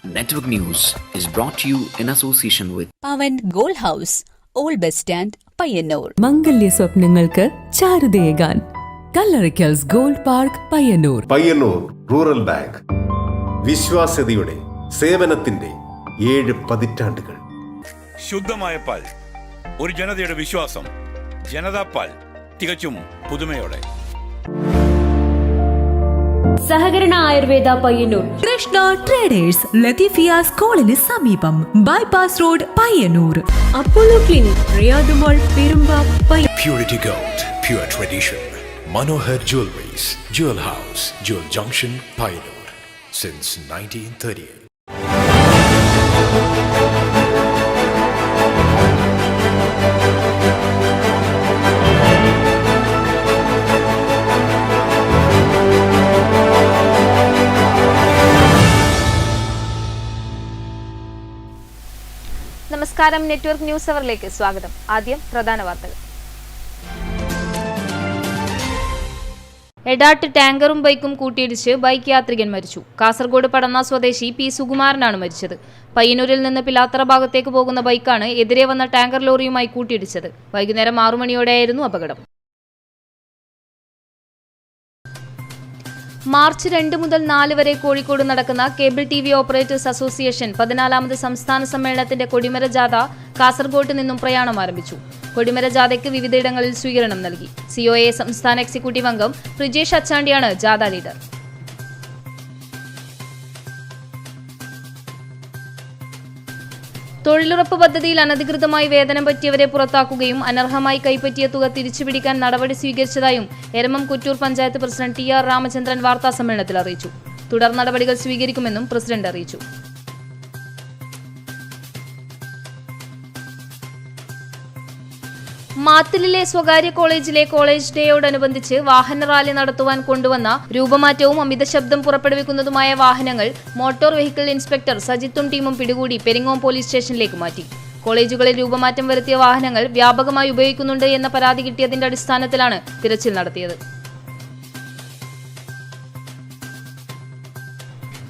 Network News is brought to you in association with Pavan Gold House, Old Bus Stand, Payyanur. മംഗല്യ സ്വപ്നങ്ങൾക്ക് ചാരുതയേകാൻ Kallarickals gold park Payyanur. Payyanur rural bank വിശ്വാസ്യതയുടെ സേവനത്തിന്റെ 7 പതിറ്റാണ്ടുകൾ. ശുദ്ധമായ പാൽ, ഒരു ജനതയുടെ വിശ്വാസം. ജനതാ പാൽ, തികച്ചും പുതുമയോടെ. സഹകരണ ആയുർവേദ പയ്യന്നൂർ. കൃഷ്ണ ട്രേഡേഴ്സ്, ലത്തീഫിയ സ്കൂളിന് സമീപം, bypass road Payyanur. Apollo clinic, Riyadh mall, Perumba. Purity Gold, pure tradition. Manohar Jewelries, Jewel House, Jewel Junction, Payyanur, since 1938. നമസ്കാരം, നെറ്റ്വർക്ക് ന്യൂസ് അവറിലേക്ക് സ്വാഗതം. ആദ്യം പ്രധാന വാർത്തകൾ. എടാട്ട് ടാങ്കറും ബൈക്കും കൂട്ടിയിടിച്ച് ബൈക്ക് യാത്രികൻ മരിച്ചു. കാസർഗോഡ് പടന്ന സ്വദേശി പി സുകുമാരനാണ് മരിച്ചത്. പയ്യന്നൂരിൽ നിന്ന് പിലാത്തറ ഭാഗത്തേക്ക് പോകുന്ന ബൈക്കാണ് എതിരെ വന്ന ടാങ്കർ ലോറിയുമായി കൂട്ടിയിടിച്ചത്. വൈകുന്നേരം 6 മണിയോടെയായിരുന്നു അപകടം. മാർച്ച് 2 മുതൽ 4 വരെ കോഴിക്കോട് നടക്കുന്ന കേബിൾ TV ഓപ്പറേറ്റേഴ്സ് അസോസിയേഷൻ 14ാമത് സംസ്ഥാന സമ്മേളനത്തിന്റെ കൊടിമര ജാഥ കാസർഗോഡ് നിന്നും പ്രയാണം ആരംഭിച്ചു. കൊടിമര ജാഥയ്ക്ക് വിവിധയിടങ്ങളിൽ സ്വീകരണം നൽകി. COA സംസ്ഥാന എക്സിക്യൂട്ടീവ് അംഗം പ്രിജേഷ് അച്ചാണ്ടിയാണ് ജാഥ ലീഡർ. തൊഴിലുറപ്പ് പദ്ധതിയിൽ അനധികൃതമായി വേതനം പറ്റിയവരെ പുറത്താക്കുകയും അനർഹമായി കൈപ്പറ്റിയ തുക തിരിച്ചുപിടിക്കാൻ നടപടി സ്വീകരിച്ചതായും എരമം കുറ്റൂർ പഞ്ചായത്ത് പ്രസിഡന്റ് TR രാമചന്ദ്രൻ വാർത്താസമ്മേളനത്തിൽ അറിയിച്ചു. തുടർ നടപടികൾ സ്വീകരിക്കുമെന്നും പ്രസിഡന്റ് അറിയിച്ചു. മാത്തിലിലെ സ്വകാര്യ കോളേജിലെ കോളേജ് ഡേയോടനുബന്ധിച്ച് വാഹന റാലി നടത്തുവാൻ കൊണ്ടുവന്ന രൂപമാറ്റവും അമിത ശബ്ദം പുറപ്പെടുവിക്കുന്നതുമായ വാഹനങ്ങൾ മോട്ടോർ വെഹിക്കിൾ ഇൻസ്പെക്ടർ സജിത്തും ടീമും പിടികൂടി പെരിങ്ങോം പോലീസ് സ്റ്റേഷനിലേക്ക് മാറ്റി. കോളേജുകളിൽ രൂപമാറ്റം വരുത്തിയ വാഹനങ്ങൾ വ്യാപകമായി ഉപയോഗിക്കുന്നുണ്ട് എന്ന പരാതി കിട്ടിയതിന്റെ അടിസ്ഥാനത്തിലാണ് തിരച്ചിൽ നടത്തിയത്.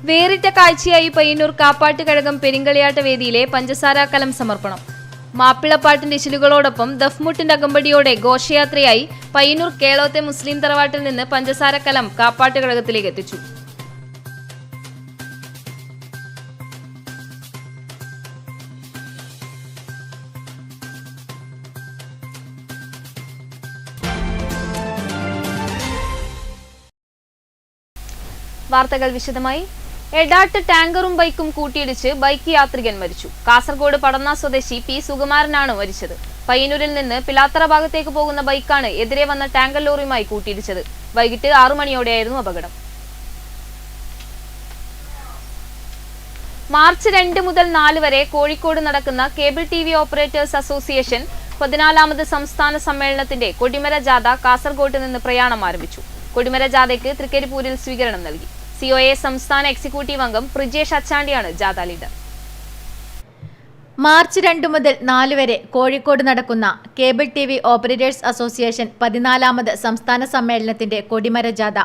വേറിട്ട കാഴ്ചയായി പയ്യന്നൂർ കാപ്പാട്ട് കഴകം പെരിങ്കളിയാട്ട വേദിയിലെ പഞ്ചസാര കലം സമർപ്പണം. മാപ്പിളപ്പാട്ടിന്റെ ഇശലുകളോടൊപ്പം ദഫ്മുട്ടിന്റെ അകമ്പടിയോടെ ഘോഷയാത്രയായി പയ്യന്നൂർ കേളോത്തെ മുസ്ലിം തറവാട്ടിൽ നിന്ന് പഞ്ചസാര കലം കാപ്പാട്ട് കഴകത്തിലേക്ക് എത്തിച്ചു. വാർത്തകൾ വിശദമായി. എടാട്ട് ടാങ്കറും ബൈക്കും കൂട്ടിയിടിച്ച് ബൈക്ക് യാത്രികൻ മരിച്ചു. കാസർഗോഡ് പടന്ന സ്വദേശി പി സുകുമാരനാണ് മരിച്ചത്. പയ്യന്നൂരിൽ നിന്ന് പിലാത്തറ ഭാഗത്തേക്ക് പോകുന്ന ബൈക്കാണ് എതിരെ വന്ന ടാങ്കർ ലോറിയുമായി കൂട്ടിയിടിച്ചത്. വൈകിട്ട് 6 മണിയോടെയായിരുന്നു അപകടം. മാർച്ച് 2 മുതൽ 4 വരെ കോഴിക്കോട് നടക്കുന്ന കേബിൾ TV ഓപ്പറേറ്റേഴ്സ് അസോസിയേഷൻ 14ാമത് സംസ്ഥാന സമ്മേളനത്തിന്റെ കൊടിമര ജാഥ കാസർഗോഡ് നിന്ന് പ്രയാണം ആരംഭിച്ചു. കൊടിമര ജാഥയ്ക്ക് തൃക്കരിപ്പൂരിൽ സ്വീകരണം നൽകി. COA സംസ്ഥാന എക്സിക്യൂട്ടീവ് അംഗം പ്രിജേഷ് അച്ചാണ്ടിയാണ് ജാഥ ലീഡർ. മാർച്ച് 2 മുതൽ 4 വരെ കോഴിക്കോട് നടക്കുന്ന കേബിൾ TV ഓപ്പറേറ്റേഴ്സ് അസോസിയേഷൻ 14ാമത് സംസ്ഥാന സമ്മേളനത്തിന്റെ കൊടിമര ജാഥ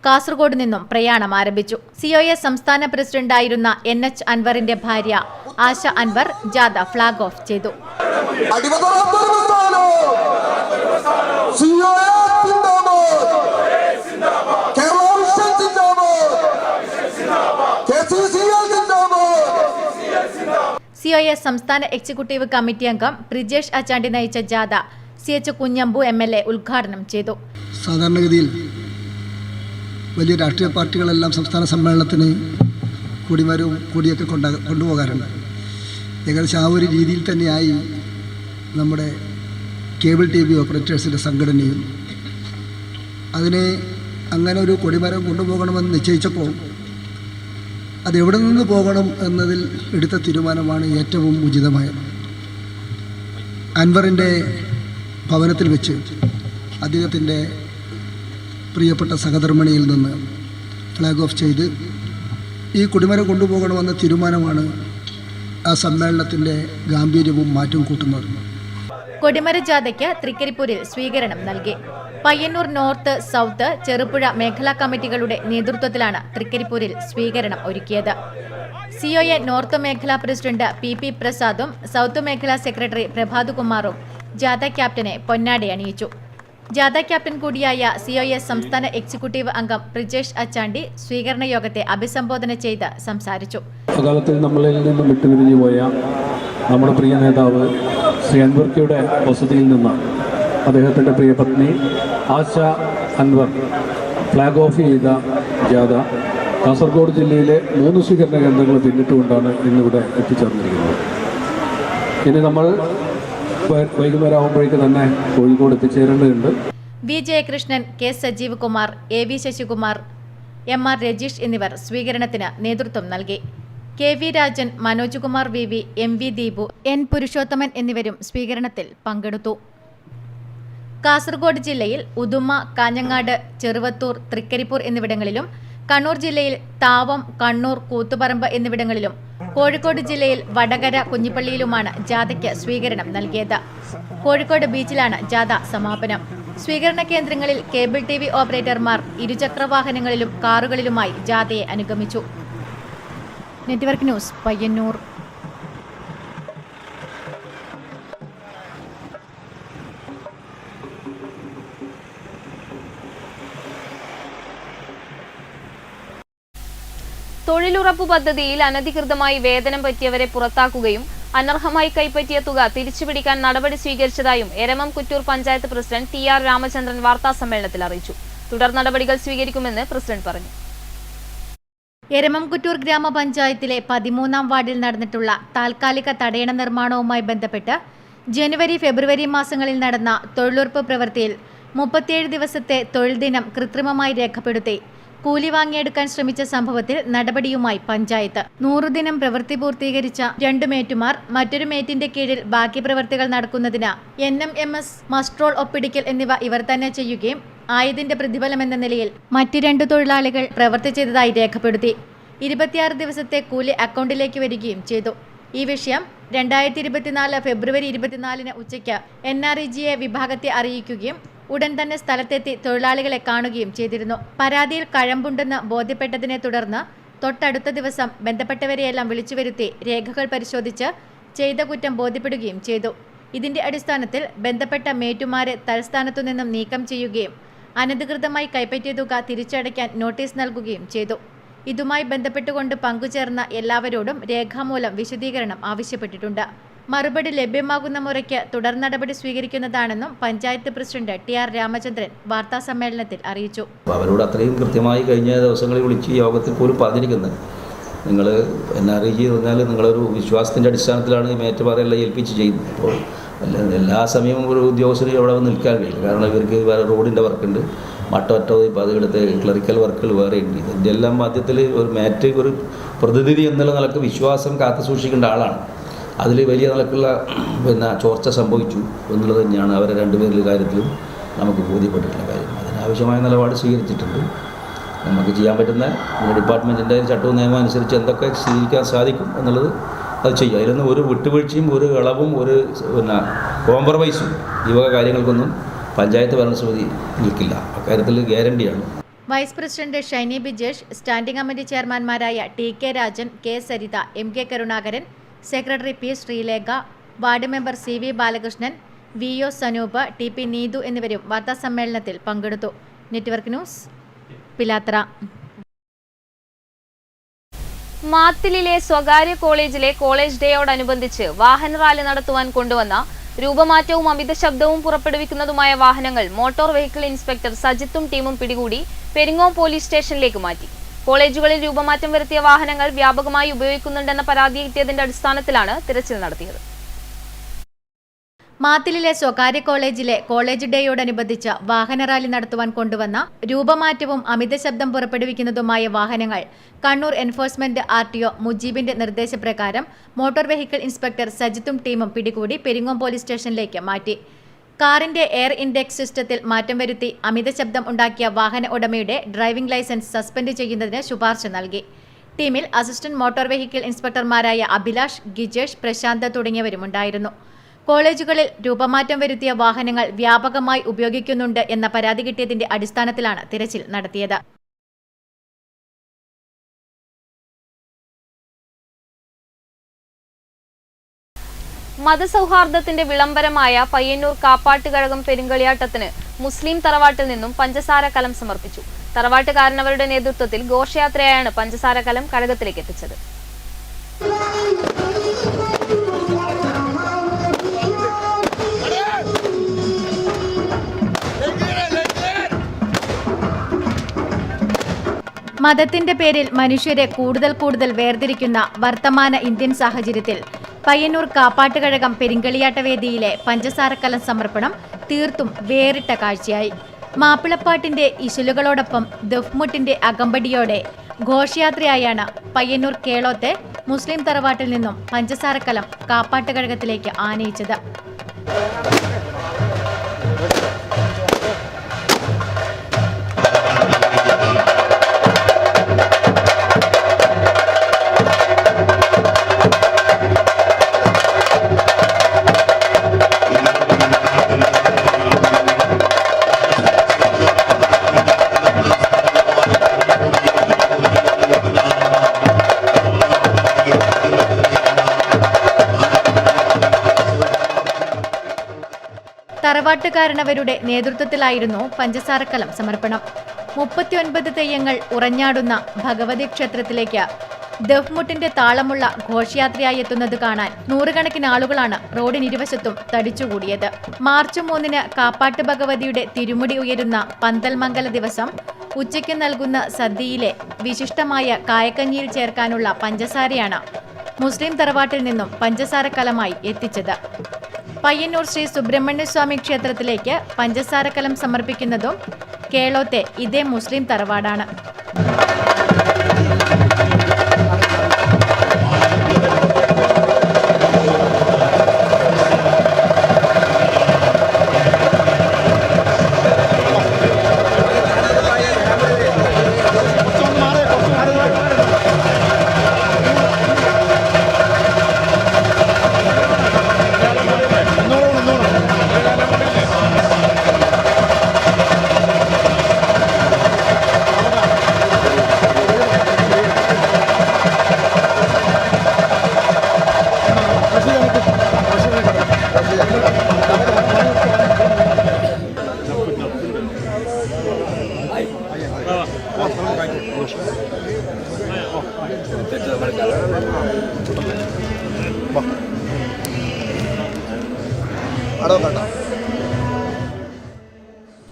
കാസർഗോഡ് നിന്നും പ്രയാണം ആരംഭിച്ചു. COA സംസ്ഥാന പ്രസിഡന്റായിരുന്ന NH അൻവറിന്റെ ഭാര്യ ആശ അൻവർ ജാഥ ഫ്ളാഗ് ഓഫ് ചെയ്തു. COA സംസ്ഥാന എക്സിക്യൂട്ടീവ് കമ്മിറ്റി അംഗം പ്രിജേഷ് അച്ചാണ്ടി നയിച്ച ജാഥ CH കുഞ്ഞമ്പു MLA ഉദ്ഘാടനം ചെയ്തു. സാധാരണഗതിയിൽ വലിയ രാഷ്ട്രീയ പാർട്ടികളെല്ലാം സംസ്ഥാന സമ്മേളനത്തിന് കൊടിമരവും കൊടിയൊക്കെ കൊണ്ടുപോകാറുണ്ട്. ഏകദേശം ആ ഒരു രീതിയിൽ തന്നെയായി നമ്മുടെ കേബിൾ TV ഓപ്പറേറ്റേഴ്സിൻ്റെ സംഘടനയും അതിനെ അങ്ങനെ ഒരു കൊടിമരം കൊണ്ടുപോകണമെന്ന് നിശ്ചയിച്ചപ്പോൾ അതെവിടെ നിന്ന് പോകണം എന്നതിൽ എടുത്ത തീരുമാനമാണ് ഏറ്റവും ഉചിതമായത്. അൻവറിൻ്റെ ഭവനത്തിൽ വെച്ച് അദ്ദേഹത്തിൻ്റെ പ്രിയപ്പെട്ട സഹധർമ്മിണിയിൽ നിന്ന് ഫ്ലാഗ് ഓഫ് ചെയ്ത് ഈ കൊടിമരം കൊണ്ടുപോകണമെന്ന തീരുമാനമാണ് ആ സമ്മേളനത്തിൻ്റെ ഗാംഭീര്യവും മാറ്റവും കൂട്ടുന്നത്. കൊടിമര ജാഥയ്ക്ക് തൃക്കരിപ്പൂരിൽ സ്വീകരണം നൽകി. പയ്യന്നൂർ നോർത്ത്, സൗത്ത്, ചെറുപുഴ മേഖലാ കമ്മിറ്റികളുടെ നേതൃത്വത്തിലാണ് തൃക്കരിപ്പൂരിൽ സ്വീകരണം ഒരുക്കിയത്. സിഒഎ നോർത്ത് മേഖലാ പ്രസിഡന്റ് പി പ്രസാദും സൗത്ത് മേഖലാ സെക്രട്ടറി പ്രഭാത്കുമാറും ജാഥ ക്യാപ്റ്റനെ പൊന്നാട അണിയിച്ചു. ജാഥ ക്യാപ്റ്റൻ കൂടിയായ സിഒഎ സംസ്ഥാന എക്സിക്യൂട്ടീവ് അംഗം പ്രിജേഷ് അച്ചാണ്ടി സ്വീകരണ യോഗത്തെ അഭിസംബോധന ചെയ്ത് സംസാരിച്ചു. അകാലത്തിൽ നമ്മളിൽ നിന്നും വിട്ടുപിരിഞ്ഞു പോയ നമ്മുടെ പ്രിയ നേതാവ് ശ്രീ അൻവർക്കയുടെ വസതിയിൽ നിന്ന് അദ്ദേഹത്തിൻ്റെ പ്രിയ പത്നി ആശ അൻവർ ഫ്ലാഗ് ഓഫ് ചെയ്ത ജാഥ കാസർഗോഡ് ജില്ലയിലെ 3 സ്വീകരണ കേന്ദ്രങ്ങൾ പിന്നിട്ടുകൊണ്ടാണ് ഇന്നിവിടെ എത്തിച്ചേർന്നിരിക്കുന്നത്. ഇനി നമ്മൾ വൈകുന്നേരമാകുമ്പോഴേക്ക് തന്നെ കോഴിക്കോട് എത്തിച്ചേരേണ്ടതുണ്ട്. V Jayakrishnan, K Sajeev Kumar, A V Sasikumar, M R Rajeesh എന്നിവർ സ്വീകരണത്തിന് നേതൃത്വം നൽകി. K V Rajan, Manoj Kumar V V, M V Deepu, N Purushothaman എന്നിവരും സ്വീകരണത്തിൽ പങ്കെടുത്തു. കാസർഗോഡ് ജില്ലയിൽ ഉദുമ, കാഞ്ഞങ്ങാട്, ചെറുവത്തൂർ, തൃക്കരിപ്പൂർ എന്നിവിടങ്ങളിലും, കണ്ണൂർ ജില്ലയിൽ താവം, കണ്ണൂർ, കൂത്തുപറമ്പ് എന്നിവിടങ്ങളിലും, കോഴിക്കോട് ജില്ലയിൽ വടകര, കുഞ്ഞിപ്പള്ളിയിലുമാണ് ജാഥയ്ക്ക് സ്വീകരണം നൽകിയത്. കോഴിക്കോട് ബീച്ചിലാണ് ജാഥ സമാപനം. സ്വീകരണ കേന്ദ്രങ്ങളിൽ കേബിൾ TV ഓപ്പറേറ്റർമാർ ഇരുചക്രവാഹനങ്ങളിലും കാറുകളിലുമായി ജാഥയെ അനുഗമിച്ചു. Network news, Payyanur. തൊഴിലുറപ്പ് പദ്ധതിയിൽ അനധികൃതമായി വേതനം പറ്റിയവരെ പുറത്താക്കുകയും അനർഹമായി കൈപ്പറ്റിയ തുക തിരിച്ചുപിടിക്കാൻ നടപടി സ്വീകരിച്ചതായും എരമം കുറ്റൂർ പഞ്ചായത്ത് പ്രസിഡന്റ് TR രാമചന്ദ്രൻ വാർത്താസമ്മേളനത്തിൽ അറിയിച്ചു. തുടർ നടപടികൾ സ്വീകരിക്കുമെന്ന് പ്രസിഡന്റ് പറഞ്ഞു. എരമം കുറ്റൂർ ഗ്രാമപഞ്ചായത്തിലെ 13-ാം വാർഡിൽ നടന്നിട്ടുള്ള താൽക്കാലിക തടയണ നിർമ്മാണവുമായി ബന്ധപ്പെട്ട് ജനുവരി, ഫെബ്രുവരി മാസങ്ങളിൽ നടന്ന തൊഴിലുറപ്പ് പ്രവൃത്തിയിൽ 37 ദിവസത്തെ തൊഴിൽ ദിനം കൃത്രിമമായി രേഖപ്പെടുത്തി കൂലി വാങ്ങിയെടുക്കാൻ ശ്രമിച്ച സംഭവത്തിൽ നടപടിയുമായി പഞ്ചായത്ത് 100 ദിനം പ്രവൃത്തി പൂർത്തീകരിച്ച 2 മേറ്റുമാർ മറ്റൊരു മേറ്റിന്റെ കീഴിൽ ബാക്കി പ്രവൃത്തികൾ നടക്കുന്നതിന് NMMS മസ്ട്രോൾ ഒപ്പിടിക്കൽ എന്നിവ ഇവർ തന്നെ ചെയ്യുകയും ആയതിന്റെ പ്രതിഫലമെന്ന നിലയിൽ മറ്റ് 2 തൊഴിലാളികൾ പ്രവൃത്തി ചെയ്തതായി രേഖപ്പെടുത്തി. 26 ദിവസത്തെ കൂലി അക്കൗണ്ടിലേക്ക് വരികയും ചെയ്തു. ഈ വിഷയം 2024 ഫെബ്രുവരി 24 ഉച്ചയ്ക്ക് NREGA വിഭാഗത്തെ അറിയിക്കുകയും ഉടൻ തന്നെ സ്ഥലത്തെത്തി തൊഴിലാളികളെ കാണുകയും ചെയ്തിരുന്നു. പരാതിയിൽ കഴമ്പുണ്ടെന്ന് ബോധ്യപ്പെട്ടതിനെ തുടർന്ന് തൊട്ടടുത്ത ദിവസം ബന്ധപ്പെട്ടവരെയെല്ലാം വിളിച്ചുവരുത്തി രേഖകൾ പരിശോധിച്ച് ചെയ്ത കുറ്റം ബോധ്യപ്പെടുകയും ചെയ്തു. ഇതിന്റെ അടിസ്ഥാനത്തിൽ ബന്ധപ്പെട്ട മേറ്റുമാരെ തൽസ്ഥാനത്തു നിന്നും നീക്കം ചെയ്യുകയും അനധികൃതമായി കൈപ്പറ്റിയ തുക തിരിച്ചടയ്ക്കാൻ നോട്ടീസ് നൽകുകയും ചെയ്തു. ഇതുമായി ബന്ധപ്പെട്ടുകൊണ്ട് പങ്കുചേർന്ന എല്ലാവരോടും രേഖാമൂലം വിശദീകരണം ആവശ്യപ്പെട്ടിട്ടുണ്ട്. മറുപടി ലഭ്യമാകുന്ന മുറയ്ക്ക് തുടർ നടപടി സ്വീകരിക്കുന്നതാണെന്നും പഞ്ചായത്ത് പ്രസിഡന്റ് TR രാമചന്ദ്രൻ വാർത്താസമ്മേളനത്തിൽ അറിയിച്ചു. അവരോട് അത്രയും കൃത്യമായി കഴിഞ്ഞ ദിവസങ്ങളിൽ വിളിച്ച് യോഗത്തിൽ പോലും പറഞ്ഞിരിക്കുന്നത് നിങ്ങൾ NREG പറഞ്ഞാൽ നിങ്ങളൊരു വിശ്വാസത്തിൻ്റെ അടിസ്ഥാനത്തിലാണ് ഈ മേറ്റുമാരെല്ലാം ഏൽപ്പിച്ച് ചെയ്യുന്നത്. അപ്പോൾ എല്ലാ സമയവും ഒരു ഉദ്യോഗസ്ഥർ അവിടെ നിൽക്കാൻ കഴിയില്ല. കാരണം ഇവർക്ക് വേറെ റോഡിൻ്റെ വർക്കുണ്ട്, മറ്റൊറ്റ ഇപ്പോൾ അതുകൊടുത്ത് ക്ലറിക്കൽ വർക്കുകൾ വേറെ ഉണ്ട്. ഇതിൻ്റെ എല്ലാം മധ്യത്തിൽ ഒരു മേറ്റ് ഒരു പ്രതിനിധി എന്നുള്ള നിലക്ക് വിശ്വാസം കാത്തു സൂക്ഷിക്കേണ്ട ആളാണ്. അതിൽ വലിയ നിലക്കുള്ള ചോർച്ച സംഭവിച്ചു എന്നുള്ളത് തന്നെയാണ് അവരെ രണ്ടുപേരുടെ കാര്യത്തിലും നമുക്ക് ബോധ്യപ്പെട്ടിട്ടുള്ള കാര്യം. അതിനാവശ്യമായ നിലപാട് സ്വീകരിച്ചിട്ടുണ്ട്. നമുക്ക് ചെയ്യാൻ പറ്റുന്ന ഡിപ്പാർട്ട്മെൻറ്റിൻ്റെ ചട്ടവും നിയമം അനുസരിച്ച് എന്തൊക്കെ സ്വീകരിക്കാൻ സാധിക്കും എന്നുള്ളത് അത് ചെയ്യും. അതിലൊന്നും ഒരു വിട്ടുവീഴ്ചയും ഒരു ഇളവും ഒരു കോംപ്രമൈസും ഈ വക കാര്യങ്ങൾക്കൊന്നും പഞ്ചായത്ത് ഭരണസമിതി നിൽക്കില്ല. അക്കാര്യത്തിൽ ഗ്യാരണ്ടിയാണ്. Vice president Shiny Bijesh, standing committee ചെയർമാൻമാരായ TK Rajan, K Saritha, MK Karunakaran, secretary P Sreelekha, ward member CV Balakrishnan, VO Sanoop, TP Neethu എന്നിവരും വാർത്താസമ്മേളനത്തിൽ പങ്കെടുത്തു. നെറ്റ്വർക്ക് ന്യൂസ്, പിലാത്ര. മാത്തിലിലെ സ്വകാര്യ കോളേജിലെ കോളേജ് ഡേയോടനുബന്ധിച്ച് വാഹന റാലി നടത്തുവാൻ കൊണ്ടുവന്ന രൂപമാറ്റവും അമിത ശബ്ദവും പുറപ്പെടുവിക്കുന്നതുമായ വാഹനങ്ങൾ മോട്ടോർ വെഹിക്കിൾ ഇൻസ്പെക്ടർ സജിത്തും ടീമും പിടികൂടി പെരിങ്ങോം പോലീസ് സ്റ്റേഷനിലേക്ക് മാറ്റി. കോളേജുകളിൽ രൂപമാറ്റം വരുത്തിയ വാഹനങ്ങൾ വ്യാപകമായി ഉപയോഗിക്കുന്നുണ്ടെന്ന പരാതി കിട്ടിയതിന്റെ അടിസ്ഥാനത്തിലാണ് തിരച്ചിൽ നടത്തിയത്. മാത്തിലിലെ സ്വകാര്യ കോളേജിലെ കോളേജ് ഡേയോടനുബന്ധിച്ച് വാഹന റാലി നടത്തുവാൻ കൊണ്ടുവന്ന രൂപമാറ്റവും അമിത ശബ്ദം പുറപ്പെടുവിക്കുന്നതുമായ വാഹനങ്ങൾ കണ്ണൂർ എൻഫോഴ്സ്മെന്റ് RTO മുജീബിന്റെ നിർദ്ദേശപ്രകാരം മോട്ടോർ വെഹിക്കിൾ ഇൻസ്പെക്ടർ സജിത്തും ടീമും പിടികൂടി പെരിങ്ങോം പോലീസ് സ്റ്റേഷനിലേക്ക് മാറ്റി. കാറിന്റെ എയർ ഇൻഡെക്സ് സിസ്റ്റത്തിൽ മാറ്റം വരുത്തി അമിത ശബ്ദം ഉണ്ടാക്കിയ വാഹന ഉടമയുടെ ഡ്രൈവിംഗ് ലൈസൻസ് സസ്പെൻഡ് ചെയ്യുന്നതിന് ശുപാർശ നൽകി. ടീമിൽ അസിസ്റ്റന്റ് മോട്ടോർ വെഹിക്കിൾ ഇൻസ്പെക്ടർമാരായ അഭിലാഷ്, ഗിജേഷ്, പ്രശാന്ത് തുടങ്ങിയവരുമുണ്ടായിരുന്നു. കോളേജുകളിൽ രൂപമാറ്റം വരുത്തിയ വാഹനങ്ങൾ വ്യാപകമായി ഉപയോഗിക്കുന്നുണ്ട് എന്ന പരാതി കിട്ടിയതിന്റെ അടിസ്ഥാനത്തിലാണ് തിരച്ചിൽ നടത്തിയത്. മതസൗഹാർദ്ദത്തിന്റെ വിളംബരമായ പയ്യന്നൂർ കാപ്പാട്ടുകഴകം പെരുങ്കളിയാട്ടത്തിന് മുസ്ലിം തറവാട്ടിൽ നിന്നും പഞ്ചസാര കലം സമർപ്പിച്ചു. തറവാട്ടുകാരനവരുടെ നേതൃത്വത്തിൽ ഘോഷയാത്രയായാണ് പഞ്ചസാര കലം കഴകത്തിലേക്ക് എത്തിച്ചത്. മതത്തിന്റെ പേരിൽ മനുഷ്യരെ കൂടുതൽ വേർതിരിക്കുന്ന വർത്തമാന ഇന്ത്യൻ സാഹചര്യത്തിൽ പയ്യന്നൂർ കാപ്പാട്ടുകഴകം പെരിങ്കളിയാട്ട വേദിയിലെ പഞ്ചസാരക്കലം സമർപ്പണം തീർത്തും വേറിട്ട കാഴ്ചയായി. മാപ്പിളപ്പാട്ടിന്റെ ഇശലുകളോടൊപ്പം ദഫ്മുട്ടിന്റെ അകമ്പടിയോടെ ഘോഷയാത്രയായാണ് പയ്യന്നൂർ കേളോത്തെ മുസ്ലിം തറവാട്ടിൽ നിന്നും പഞ്ചസാരക്കലം കാപ്പാട്ടുകഴകത്തിലേക്ക് ആനയിച്ചത്. തറവാട്ടുകാരനവരുടെ നേതൃത്വത്തിലായിരുന്നു പഞ്ചസാരക്കലം സമർപ്പണം. 39 തെയ്യങ്ങൾ ഉറഞ്ഞാടുന്ന ഭഗവതി ക്ഷേത്രത്തിലേക്ക് ദഫ്മുട്ടിന്റെ താളമുള്ള ഘോഷയാത്രയായി എത്തുന്നത് കാണാൻ നൂറുകണക്കിന് ആളുകളാണ് റോഡിനിരുവശത്തും തടിച്ചുകൂടിയത്. മാർച്ച് 3 കാപ്പാട്ട് ഭഗവതിയുടെ തിരുമുടി ഉയരുന്ന പന്തൽമംഗല ദിവസം ഉച്ചയ്ക്ക് നൽകുന്ന സദ്യയിലെ വിശിഷ്ടമായ കായക്കഞ്ഞിയിൽ ചേർക്കാനുള്ള പഞ്ചസാരയാണ് മുസ്ലിം തറവാട്ടിൽ നിന്നും പഞ്ചസാരക്കലമായി എത്തിച്ചത്. പയ്യന്നൂർ ശ്രീ സുബ്രഹ്മണ്യസ്വാമി ക്ഷേത്രത്തിലേക്ക് പഞ്ചസാരക്കലം സമർപ്പിക്കുന്നതും കേളോത്തെ ഇതേ മുസ്ലിം തറവാടാണ്.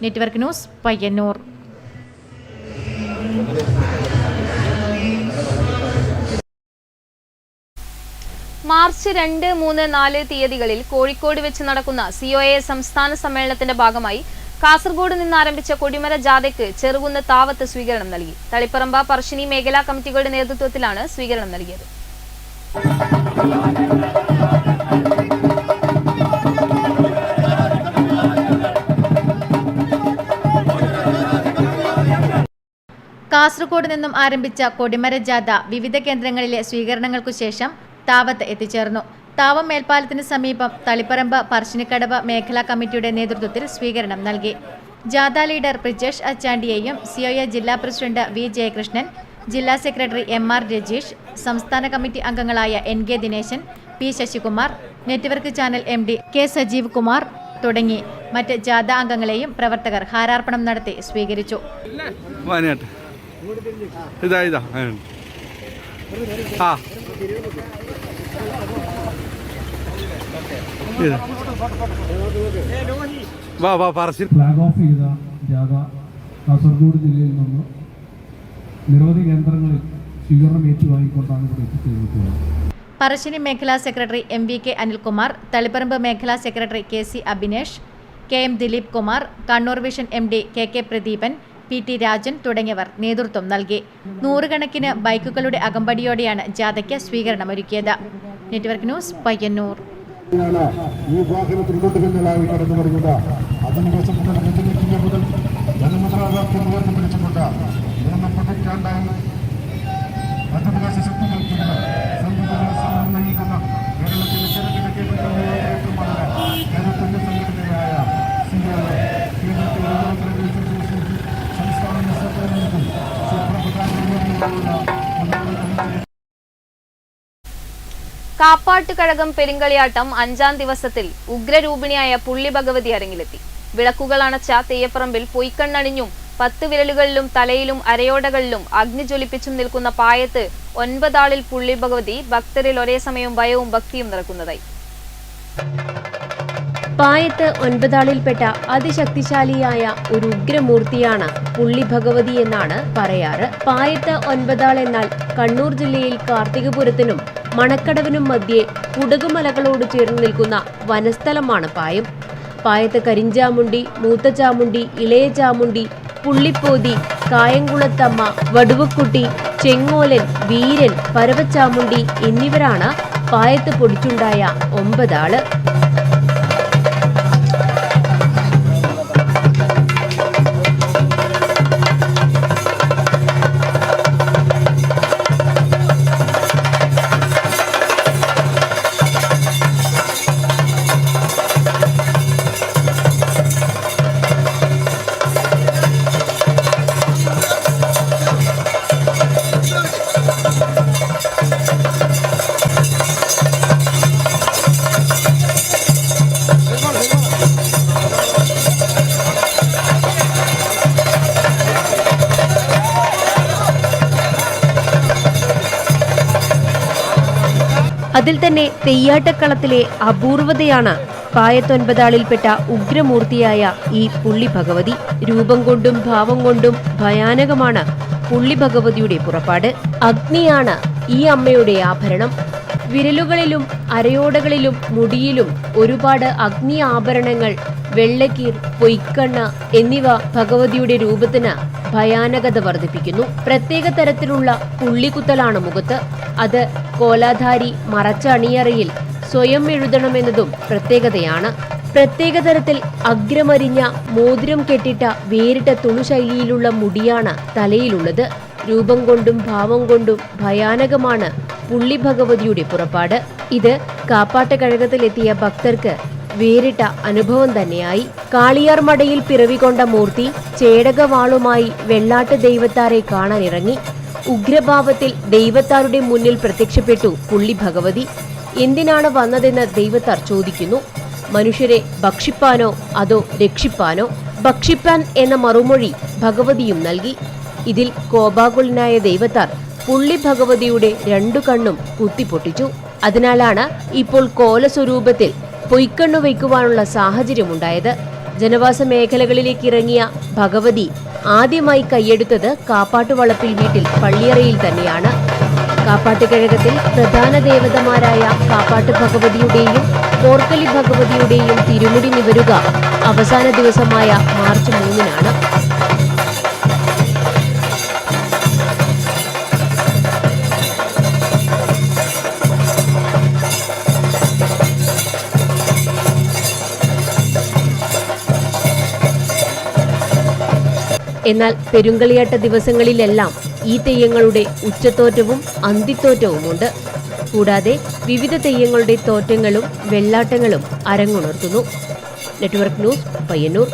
Network news Payyanur. മാർച്ച് 2, 3, 4 തീയതികളിൽ കോഴിക്കോട് വെച്ച് നടക്കുന്ന COA സംസ്ഥാന സമ്മേളനത്തിന്റെ ഭാഗമായി കാസർഗോഡ് നിന്ന് ആരംഭിച്ച കൊടിമര ജാഥയ്ക്ക് ചെറുകുന്ന് താവത്ത് സ്വീകരണം നൽകി. തളിപ്പറമ്പ പറശ്ശിനി മേഖലാ കമ്മിറ്റികളുടെ നേതൃത്വത്തിലാണ് സ്വീകരണം നൽകിയത്. കാസർഗോഡ് നിന്നും ആരംഭിച്ച കൊടിമര ജാഥ വിവിധ കേന്ദ്രങ്ങളിലെ സ്വീകരണങ്ങൾക്കു ശേഷം താവത്ത് എത്തിച്ചേർന്നു. താവം മേൽപ്പാലത്തിന് സമീപം തളിപ്പറമ്പ് പറശ്ശിനിക്കടവ് മേഖലാ കമ്മിറ്റിയുടെ നേതൃത്വത്തിൽ സ്വീകരണം നൽകി. ജാഥ ലീഡർ ബ്രിജേഷ് അച്ചാണ്ടിയെയും COA ജില്ലാ പ്രസിഡന്റ് V. ജയകൃഷ്ണൻ, ജില്ലാ സെക്രട്ടറി MR രജീഷ്, സംസ്ഥാന കമ്മിറ്റി അംഗങ്ങളായ NK Dineshan, P. Sasikumar, network channel MD K. Sajeev Kumar തുടങ്ങി മറ്റ് ജാഥ അംഗങ്ങളെയും പ്രവർത്തകർ ഹാരാർപ്പണം നടത്തി സ്വീകരിച്ചു. ഫ്ലാഗ് ഓഫ് ചെയ്ത ജാഥ കാസർഗോഡ് ജില്ലയിൽ നിന്ന് നിരവധി കേന്ദ്രങ്ങളിൽ സ്വീകരണം ഏറ്റുവാങ്ങിക്കൊണ്ടാണ് ഇവിടെ എത്തിച്ചേർന്നിട്ടുള്ളത്. പറശ്ശിനി മേഖലാ സെക്രട്ടറി MVK അനിൽകുമാർ, തളിപ്പറമ്പ് മേഖലാ secretary KC Abhinesh, KM Dileep Kumar, Kannur vision MD KK Pradeepan, PT Rajan തുടങ്ങിയവർ നേതൃത്വം നൽകി. നൂറുകണക്കിന് ബൈക്കുകളുടെ അകമ്പടിയോടെയാണ് ജാഥയ്ക്ക് സ്വീകരണമൊരുക്കിയത്. Network news Payyanur. ഈ വാഹനത്തിൽ കൊണ്ടുപിന്നിലായി കടന്നു വരുന്നത് അധിനിവേശം മുതൽ ജനമുദ്രാവാക്യം ഉയർത്തിപ്പിടിച്ചുകൊണ്ട് 3 പതിറ്റാണ്ടായി മധ്യപ്രദേശ ശക്തികൾക്കെതിരെ സംഘടന നയിക്കുന്ന കേരളത്തിലെ ചെറുകിട കാപ്പാട്ട് കഴകം പെരുങ്കളിയാട്ടം 5-ാം ദിവസത്തിൽ ഉഗ്രരൂപിണിയായ പുള്ളി ഭഗവതി അരങ്ങിലെത്തി. വിളക്കുകൾ അണച്ച തെയ്യപ്പറമ്പിൽ പൊയ്ക്കണ്ണണിഞ്ഞും 10 വിരലുകളിലും തലയിലും അരയോടകളിലും അഗ്നി ജ്വലിപ്പിച്ചും നിൽക്കുന്ന പായത്ത് 9 ആളിൽ പുള്ളി ഭഗവതി ഭക്തരിൽ ഒരേ സമയം ഭയവും ഭക്തിയും നിറക്കുന്നതായി. പായത്ത് 9 ആളിൽപ്പെട്ട അതിശക്തിശാലിയായ ഒരു ഉഗ്രമൂർത്തിയാണ് പുള്ളി ഭഗവതി എന്നാണ് പറയാറ്. പായത്ത് 9 ആൾ എന്നാൽ കണ്ണൂർ ജില്ലയിൽ കാർത്തികപുരത്തിനും മണക്കടവിനും മധ്യേ കുടകുമലകളോട് ചേർന്ന് നിൽക്കുന്ന വനസ്ഥലമാണ് പായം. പായത്ത് കരിഞ്ചാമുണ്ടി, മൂത്ത ചാമുണ്ടി, ഇളയ ചാമുണ്ടി, പുള്ളിപ്പോതി, കായംകുളത്തമ്മ, വടുവക്കുട്ടി, ചെങ്ങോലൻ, വീരൻ, പരവച്ചാമുണ്ടി എന്നിവരാണ് പായത്ത് പൊടിച്ചുണ്ടായ 9 ആള്. അതിൽ തന്നെ തെയ്യാട്ടക്കളത്തിലെ അപൂർവതയാണ് പായത്ത് 9 ആളിൽപ്പെട്ട ഉഗ്രമൂർത്തിയായ ഈ പുള്ളി ഭഗവതി. രൂപം കൊണ്ടും ഭാവം കൊണ്ടും ഭയാനകമാണ് പുള്ളി ഭഗവതിയുടെ പുറപ്പാട്. അഗ്നിയാണ് ഈ അമ്മയുടെ ആഭരണം. വിരലുകളിലും അരയോടകളിലും മുടിയിലും ഒരുപാട് അഗ്നി ആഭരണങ്ങൾ, വെള്ളക്കീർ, പൊയ്ക്കണ്ണ് എന്നിവ ഭഗവതിയുടെ രൂപത്തിന് ഭയാനകത വർദ്ധിപ്പിക്കുന്നു. പ്രത്യേക തരത്തിലുള്ള പുള്ളിക്കുത്തലാണ് മുഖത്ത്. അത് കോലാധാരി മറച്ച അണിയറയിൽ സ്വയം എഴുതണമെന്നതും പ്രത്യേകതയാണ്. പ്രത്യേക തരത്തിൽ അഗ്രമരിഞ്ഞ മോതിരം കെട്ടിട്ട വേറിട്ട തുളുശൈലിയിലുള്ള മുടിയാണ് തലയിലുള്ളത്. രൂപം കൊണ്ടും ഭാവം കൊണ്ടും ഭയാനകമാണ് പുള്ളി ഭഗവതിയുടെ പുറപ്പാട്. ഇത് കാപ്പാട്ട് കഴകത്തിലെത്തിയ ഭക്തർക്ക് വേറിട്ട അനുഭവം തന്നെയായി. കാളിയാർ മടയിൽ പിറവികൊണ്ട മൂർത്തി ചേടകവാളുമായി വെള്ളാട്ട് ദൈവത്താരെ കാണാനിറങ്ങി. ഉഗ്രഭാവത്തിൽ ദൈവത്താരുടെ മുന്നിൽ പ്രത്യക്ഷപ്പെട്ടു പുള്ളി ഭഗവതി. എന്തിനാണ് വന്നതെന്ന് ദൈവത്താർ ചോദിക്കുന്നു. മനുഷ്യരെ ഭക്ഷിപ്പാനോ അതോ രക്ഷിപ്പാനോ? ഭക്ഷിപ്പാൻ എന്ന മറുമൊഴി ഭഗവതിയും നൽകി. ഇതിൽ കോപാകുലനായ ദൈവത്താർ പുള്ളി ഭഗവതിയുടെ 2 കണ്ണും കുത്തിപ്പൊട്ടിച്ചു. അതിനാലാണ് ഇപ്പോൾ കോലസ്വരൂപത്തിൽ പൊയ്ക്കണ്ണു വയ്ക്കുവാനുള്ള സാഹചര്യമുണ്ടായത്. ജനവാസ മേഖലകളിലേക്ക് ഇറങ്ങിയ ഭഗവതി ആദ്യമായി കൈയെടുത്തത് കാപ്പാട്ടുവളപ്പിൽ വീട്ടിൽ പള്ളിയറയിൽ തന്നെയാണ്. കാപ്പാട്ട് കഴകത്തിൽ പ്രധാന ദേവതമാരായ കാപ്പാട്ട് ഭഗവതിയുടെയും കോർക്കലി ഭഗവതിയുടെയും തിരുമുടി നിവരുക അവസാന ദിവസമായ മാർച്ച് 3-നാണ്. എന്നാൽ പെരുങ്കളിയാട്ട ദിവസങ്ങളിലെല്ലാം ഈ തെയ്യങ്ങളുടെ ഉച്ചത്തോറ്റവും അന്തിത്തോറ്റവുമുണ്ട്. കൂടാതെ വിവിധ തെയ്യങ്ങളുടെ തോറ്റങ്ങളും വെള്ളാട്ടങ്ങളും അരങ്ങുണർത്തുന്നു. Network news, Payyanur.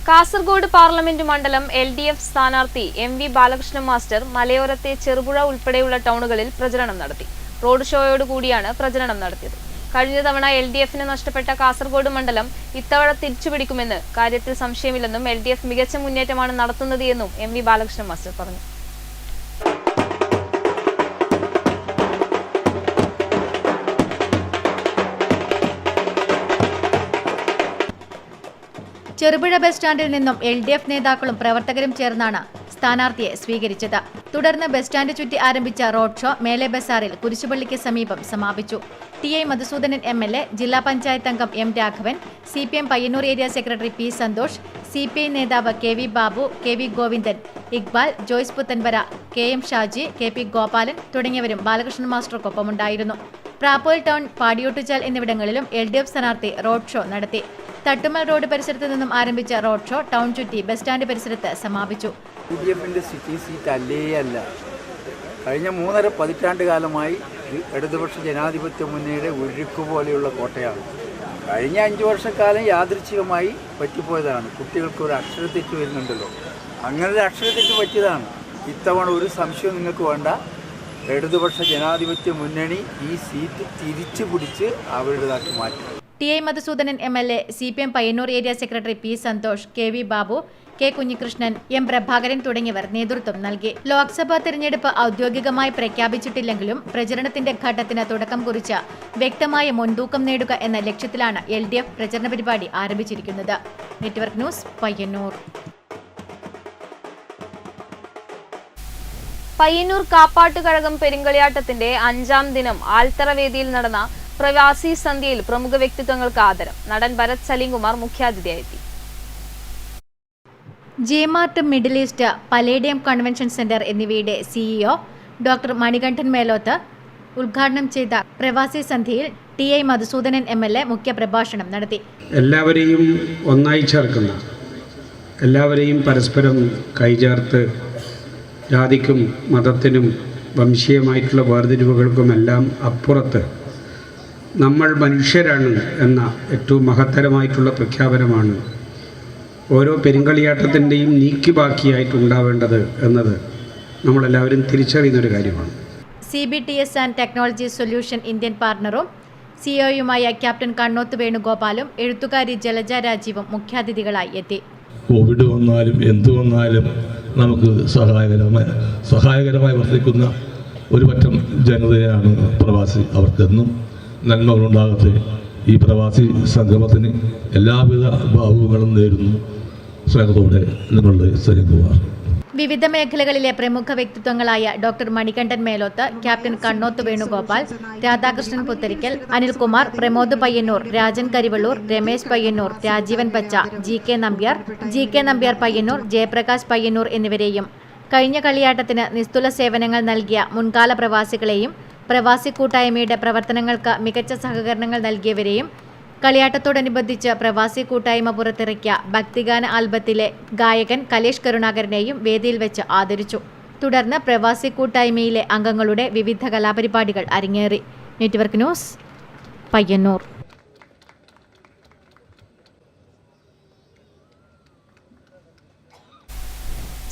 Kasaragod parliament മണ്ഡലം LDF സ്ഥാനാർത്ഥി MV ബാലകൃഷ്ണൻ മാസ്റ്റർ മലയോരത്തെ ചെറുപുഴ ഉൾപ്പെടെയുള്ള ടൗണുകളിൽ പ്രചരണം നടത്തി. റോഡ് ഷോയോടുകൂടിയാണ് പ്രചരണം നടത്തിയത്. കഴിഞ്ഞ തവണ LDFന് നഷ്ടപ്പെട്ട കാസർഗോഡ് മണ്ഡലം ഇത്തവണ തിരിച്ചുപിടിക്കുമെന്ന് കാര്യത്തിൽ സംശയമില്ലെന്നും LDF മികച്ച മുന്നേറ്റമാണ് നടത്തുന്നത് എന്നും MV ബാലകൃഷ്ണൻ മാസ്റ്റർ പറഞ്ഞു. ചെറുപുഴ ബസ് സ്റ്റാൻഡിൽ നിന്നും LDF നേതാക്കളും പ്രവർത്തകരും ചേർന്നാണ് സ്ഥാനാർത്ഥിയെ സ്വീകരിച്ചത്. തുടർന്ന് ബസ് സ്റ്റാൻഡ് ചുറ്റി ആരംഭിച്ച റോഡ് ഷോ മേലെ ബസാറിൽ കുരിശുപള്ളിക്ക് സമീപം സമാപിച്ചു. TI മധുസൂദനൻ MLA, ജില്ലാ പഞ്ചായത്ത് അംഗം M Raghavan, CPM Payyanur area secretary P Santhosh, CPI നേതാവ് KV Babu, KV Govindan, Iqbal, Joyce Puthanvara, KM Shaji, KP Gopalan തുടങ്ങിയവരും ബാലകൃഷ്ണൻ മാസ്റ്റർക്കൊപ്പമുണ്ടായിരുന്നു. പ്രാപ്പോൽ ടൗൺ, പാടിയോട്ടുചാൽ എന്നിവിടങ്ങളിലും LDF സ്ഥാനാർത്ഥി റോഡ് ഷോ നടത്തി. തട്ടുമൽ റോഡ് പരിസരത്ത് നിന്നും ആരംഭിച്ച റോഡ് ഷോ ടൗൺ ചുറ്റി ബസ് സ്റ്റാൻഡ് പരിസരത്ത് സമാപിച്ചു. LDFന്റെ സിറ്റി സീറ്റ് അല്ലേയല്ല. കഴിഞ്ഞ 3.5 പതിറ്റാണ്ട് കാലമായി ഇടതുപക്ഷ ജനാധിപത്യ മുന്നണിയുടെ ഒഴുക്ക് പോലെയുള്ള കോട്ടയാണ്. കഴിഞ്ഞ 5 വർഷക്കാലം യാദൃച്ഛികമായി പറ്റിപ്പോയതാണ്. കുട്ടികൾക്ക് ഒരു അക്ഷരത്തെറ്റ് വരുന്നുണ്ടല്ലോ, അങ്ങനെ ഒരു അക്ഷരത്തെറ്റ് പറ്റിയതാണ്. ഇത്തവണ ഒരു സംശയവും നിങ്ങൾക്ക് വേണ്ട. ഇടതുപക്ഷ ജനാധിപത്യ മുന്നണി ഈ സീറ്റ് തിരിച്ചു പിടിച്ച് അവരുടേതാക്കി മാറ്റി. T I. Madhusoodanan MLA, CPM Payyanur area secretary P. Santhosh, KV Babu, K. Kunhikrishnan, M. Prabhakaran തുടങ്ങിയവർ നേതൃത്വം നൽകി. ലോക്സഭാ തെരഞ്ഞെടുപ്പ് ഔദ്യോഗികമായി പ്രഖ്യാപിച്ചിട്ടില്ലെങ്കിലും പ്രചരണത്തിന്റെ ഘട്ടത്തിന് തുടക്കം കുറിച്ച് വ്യക്തമായ മുൻതൂക്കം നേടുക എന്ന ലക്ഷ്യത്തിലാണ് LDF പ്രചരണ പരിപാടി ആരംഭിച്ചിരിക്കുന്നത്. Network news, Payyanur. പയ്യന്നൂർ കാപ്പാട്ടുകഴകം പെരുങ്കളിയാട്ടത്തിന്റെ 5ാം ദിനം ആൽത്തറ വേദിയിൽ നടന്ന പ്രവാസി സന്ധ്യയിൽ പ്രമുഖ വ്യക്തിത്വങ്ങൾക്ക് ആദരം. നടൻ ഭരത് സലീംകുമാർ മുഖ്യാതിഥിയായെത്തി. J Mart middle east, Palladium convention centre എന്നിവയുടെ CEO ഡോക്ടർ മണികണ്ഠൻ മേലോത്ത് ഉദ്ഘാടനം ചെയ്ത പ്രവാസി സന്ധ്യയിൽ ടി.ഐ. മധുസൂദനൻ MLA മുഖ്യപ്രഭാഷണം നടത്തി. എല്ലാവരെയും ഒന്നായി ചേർക്കുന്ന, എല്ലാവരെയും പരസ്പരം കൈചേർത്ത് ജാതിക്കും മതത്തിനും വംശീയമായിട്ടുള്ള വേർതിരിവുകൾക്കുമെല്ലാം അപ്പുറത്ത് നമ്മൾ മനുഷ്യരാണ് എന്ന ഏറ്റവും മഹത്തരമായിട്ടുള്ള പ്രഖ്യാപനമാണ് ഓരോ പെരുങ്കളിയാട്ടത്തിൻ്റെയും നീക്കിബാക്കിയായിട്ടുണ്ടാവേണ്ടത് എന്നത് നമ്മളെല്ലാവരും തിരിച്ചറിയുന്നൊരു കാര്യമാണ്. CBTS and technology solution Indian പാർട്ണറും സിഇഒയുമായ ക്യാപ്റ്റൻ കണ്ണോത്ത് വേണുഗോപാലും എഴുത്തുകാരി ജലജ രാജീവും മുഖ്യാതിഥികളായി എത്തി. കോവിഡ് വന്നാലും എന്തു വന്നാലും നമുക്ക് സഹായകരമായി വർത്തിക്കുന്ന ഒരു പറ്റം ജനതയാണ് പ്രവാസി. അവർക്കെന്നും നന്മകളുണ്ടാകട്ടെ. ഈ പ്രവാസി സംഗമത്തിന് എല്ലാവിധ ഭാവുകളും നേരുന്നു. സ്നേഹത്തോടെ നിങ്ങളുടെ സലീംകുമാർ. വിവിധ മേഖലകളിലെ പ്രമുഖ വ്യക്തിത്വങ്ങളായ ഡോക്ടർ മണികണ്ഠൻ മേലോത്ത്, ക്യാപ്റ്റൻ കണ്ണോത്ത് വേണുഗോപാൽ, രാധാകൃഷ്ണൻ പുത്തരിക്കൽ, അനിൽകുമാർ, പ്രമോദ് പയ്യന്നൂർ, രാജൻ കരിവള്ളൂർ, രമേശ് പയ്യന്നൂർ, രാജീവൻ പച്ച, GK നമ്പ്യാർ പയ്യന്നൂർ, ജയപ്രകാശ് പയ്യന്നൂർ എന്നിവരെയും കഴിഞ്ഞ കളിയാട്ടത്തിന് നിസ്തുല സേവനങ്ങൾ നൽകിയ മുൻകാല പ്രവാസികളെയും പ്രവാസി കൂട്ടായ്മയുടെ പ്രവർത്തനങ്ങൾക്ക് മികച്ച സഹകരണങ്ങൾ നൽകിയവരെയും കളിയാട്ടത്തോടനുബന്ധിച്ച് പ്രവാസി കൂട്ടായ്മ പുറത്തിറക്കിയ ഭക്തിഗാന ആൽബത്തിലെ ഗായകൻ കലേഷ് കരുണാകരനെയും വേദിയിൽ വെച്ച് ആദരിച്ചു. തുടർന്ന് പ്രവാസി കൂട്ടായ്മയിലെ അംഗങ്ങളുടെ വിവിധ കലാപരിപാടികൾ അരങ്ങേറി. Network news, Payyanur.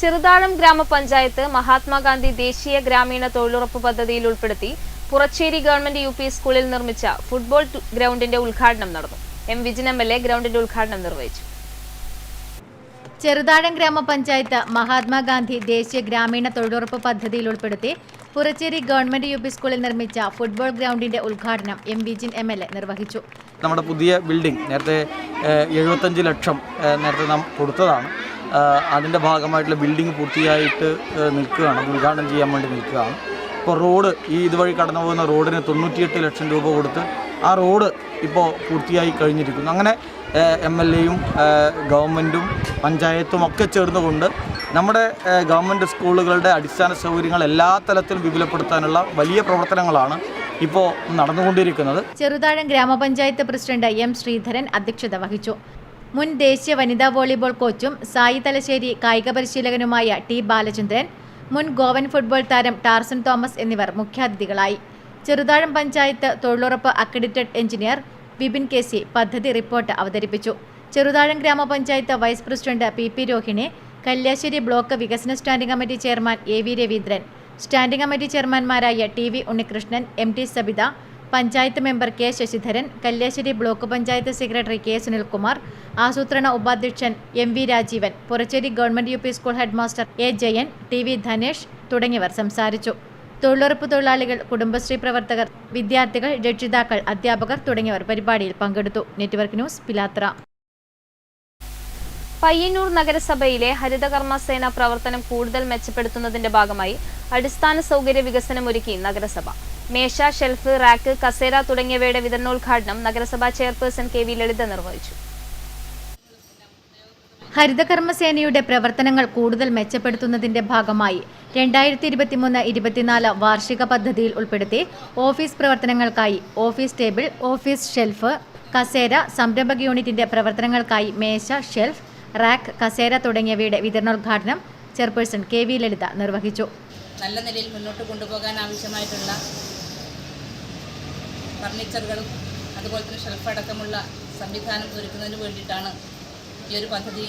ചെറുതാഴം ഗ്രാമപഞ്ചായത്ത് മഹാത്മാഗാന്ധി ദേശീയ ഗ്രാമീണ തൊഴിലുറപ്പ് പദ്ധതിയിൽ ഉൾപ്പെടുത്തി പുറച്ചേരി ഗവൺമെന്റ് UP സ്കൂളിൽ നിർമ്മിച്ച ഫുട്ബോൾ ഗ്രൗണ്ടിന്റെ ഉദ്ഘാടനം നടന്നു. M. വിജിൻ MLA ഗ്രൗണ്ടിന്റെ ഉദ്ഘാടനം നിർവഹിച്ചു. ചെറുതാഴം ഗ്രാമപഞ്ചായത്ത് മഹാത്മാഗാന്ധി ദേശീയ ഗ്രാമീണ തൊഴിലുറപ്പ് പദ്ധതിയിൽ ഉൾപ്പെടുത്തി പുറച്ചേരി ഗവൺമെന്റ് UP സ്കൂളിൽ നിർമ്മിച്ച ഫുട്ബോൾ ഗ്രൗണ്ടിന്റെ ഉദ്ഘാടനം M. വിജിൻ MLA നിർവഹിച്ചു. നമ്മുടെ പുതിയ ബിൽഡിംഗ് നേരത്തെ 75 ലക്ഷം നേരത്തെ നാം കൊടുത്തതാണ്. അതിൻ്റെ ഭാഗമായിട്ടുള്ള ബിൽഡിംഗ് പൂർത്തിയായിട്ട് നിൽക്കുകയാണ്, ഉദ്ഘാടനം ചെയ്യാൻ വേണ്ടി നിൽക്കുകയാണ്. ഇപ്പോൾ റോഡ്, ഈ ഇതുവഴി കടന്നു പോകുന്ന റോഡിന് 98 ലക്ഷം രൂപ കൊടുത്ത് ആ റോഡ് ഇപ്പോൾ പൂർത്തിയായി കഴിഞ്ഞിരിക്കുന്നു. അങ്ങനെ MLAയും ഗവൺമെൻറ്റും പഞ്ചായത്തും ഒക്കെ ചേർന്നുകൊണ്ട് നമ്മുടെ ഗവൺമെൻറ് സ്കൂളുകളുടെ അടിസ്ഥാന സൗകര്യങ്ങൾ എല്ലാ തലത്തിലും വിപുലപ്പെടുത്താനുള്ള വലിയ പ്രവർത്തനങ്ങളാണ് ഇപ്പോൾ നടന്നുകൊണ്ടിരിക്കുന്നത്. ചെറുതാഴം ഗ്രാമപഞ്ചായത്ത് പ്രസിഡന്റ് M. ശ്രീധരൻ അധ്യക്ഷത വഹിച്ചു. മുൻ ദേശീയ വനിതാ വോളിബോൾ കോച്ചും സായി തലശ്ശേരി കായിക പരിശീലകനുമായ T. ബാലചന്ദ്രൻ, മുൻ ഗോവൻ ഫുട്ബോൾ താരം ടാർസൻ തോമസ് എന്നിവർ മുഖ്യാതിഥികളായി. ചെറുതാഴം പഞ്ചായത്ത് തൊഴിലുറപ്പ് അക്രഡിറ്റഡ് എഞ്ചിനീയർ വിപിൻ KC പദ്ധതി റിപ്പോർട്ട് അവതരിപ്പിച്ചു. ചെറുതാഴം ഗ്രാമപഞ്ചായത്ത് vice president PP Rohini, Kalliasseri block വികസന standing committee chairman AV Raveendran, standing committee ചെയർമാൻമാരായ TV Unnikrishnan, MT Sabitha, panchayat member K. Sasidharan, Kalliasseri block panchayat secretary K. Sunilkumar, ആസൂത്രണ ഉപാധ്യക്ഷൻ MV Rajeevan, Puracheri government UP school headmaster A. Jayan, TV Dhanesh തുടങ്ങിയവർ സംസാരിച്ചു. തൊഴിലുറപ്പ് തൊഴിലാളികൾ, കുടുംബശ്രീ പ്രവർത്തകർ, വിദ്യാർത്ഥികൾ, രക്ഷിതാക്കൾ, അധ്യാപകർ തുടങ്ങിയവർ പരിപാടിയിൽ പങ്കെടുത്തു. നെറ്റ്വർക്ക് ന്യൂസ്, പിലാത്ര. പയ്യന്നൂർ നഗരസഭയിലെ ഹരിതകർമ്മസേന പ്രവർത്തനം കൂടുതൽ മെച്ചപ്പെടുത്തുന്നതിന്റെ ഭാഗമായി അടിസ്ഥാന സൗകര്യ വികസനമൊരുക്കി നഗരസഭ. മേശ, ഷെൽഫ്, റാക്ക്, കസേര തുടങ്ങിയവയുടെ വിതരണോദ്ഘാടനം നഗരസഭാ ചെയർപേഴ്സൺ KV ലളിത നിർവഹിച്ചു. ഹരിതകർമ്മസേനയുടെ പ്രവർത്തനങ്ങൾ കൂടുതൽ മെച്ചപ്പെടുത്തുന്നതിന്റെ ഭാഗമായി 2023-24 വാർഷിക പദ്ധതിയിൽ ഉൾപ്പെടുത്തി ഓഫീസ് പ്രവർത്തനങ്ങൾക്കായി ഓഫീസ് ടേബിൾ, ഓഫീസ് ഷെൽഫ്, കസേര, സംരംഭക യൂണിറ്റിന്റെ പ്രവർത്തനങ്ങൾക്കായി മേശ, ഷെൽഫ്, റാക്ക്, കസേര തുടങ്ങിയവയുടെ വിതരണോദ്ഘാടനം ചെയർപേഴ്സൺ KV ലളിത നിർവഹിച്ചു. നല്ല നിലയിൽ മുന്നോട്ട് കൊണ്ടുപോകാൻ ആവശ്യമായിട്ടുള്ള ഫർണിച്ചറുകളും അതുപോലെ തന്നെ ഷെൽഫ് അടക്കമുള്ള സംവിധാനം ഒരുക്കുന്നതിന് വേണ്ടിയിട്ടാണ് ഈ ഒരു പദ്ധതി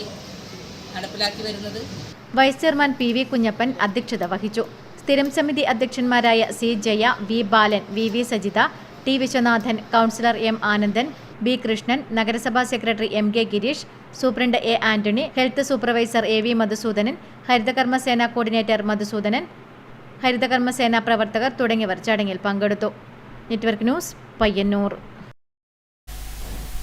നടപ്പിലാക്കി വരുന്നത്. Vice chairman P V Kunhappan അധ്യക്ഷത വഹിച്ചു. സ്ഥിരം സമിതി അധ്യക്ഷന്മാരായ C Jaya, V Balan, V V Sajitha, T Viswanathan, councillor M Anandan, B Krishnan, നഗരസഭാ secretary M K Gireesh, superintendent A Antony, health supervisor A V Madhusoodanan, ഹരിതകർമ്മസേന കോർഡിനേറ്റർ മധുസൂദനൻ, ഹരിതകർമ്മസേന പ്രവർത്തകർ തുടങ്ങിയവർ ചടങ്ങിൽ പങ്കെടുത്തു. Network news, Payyanur.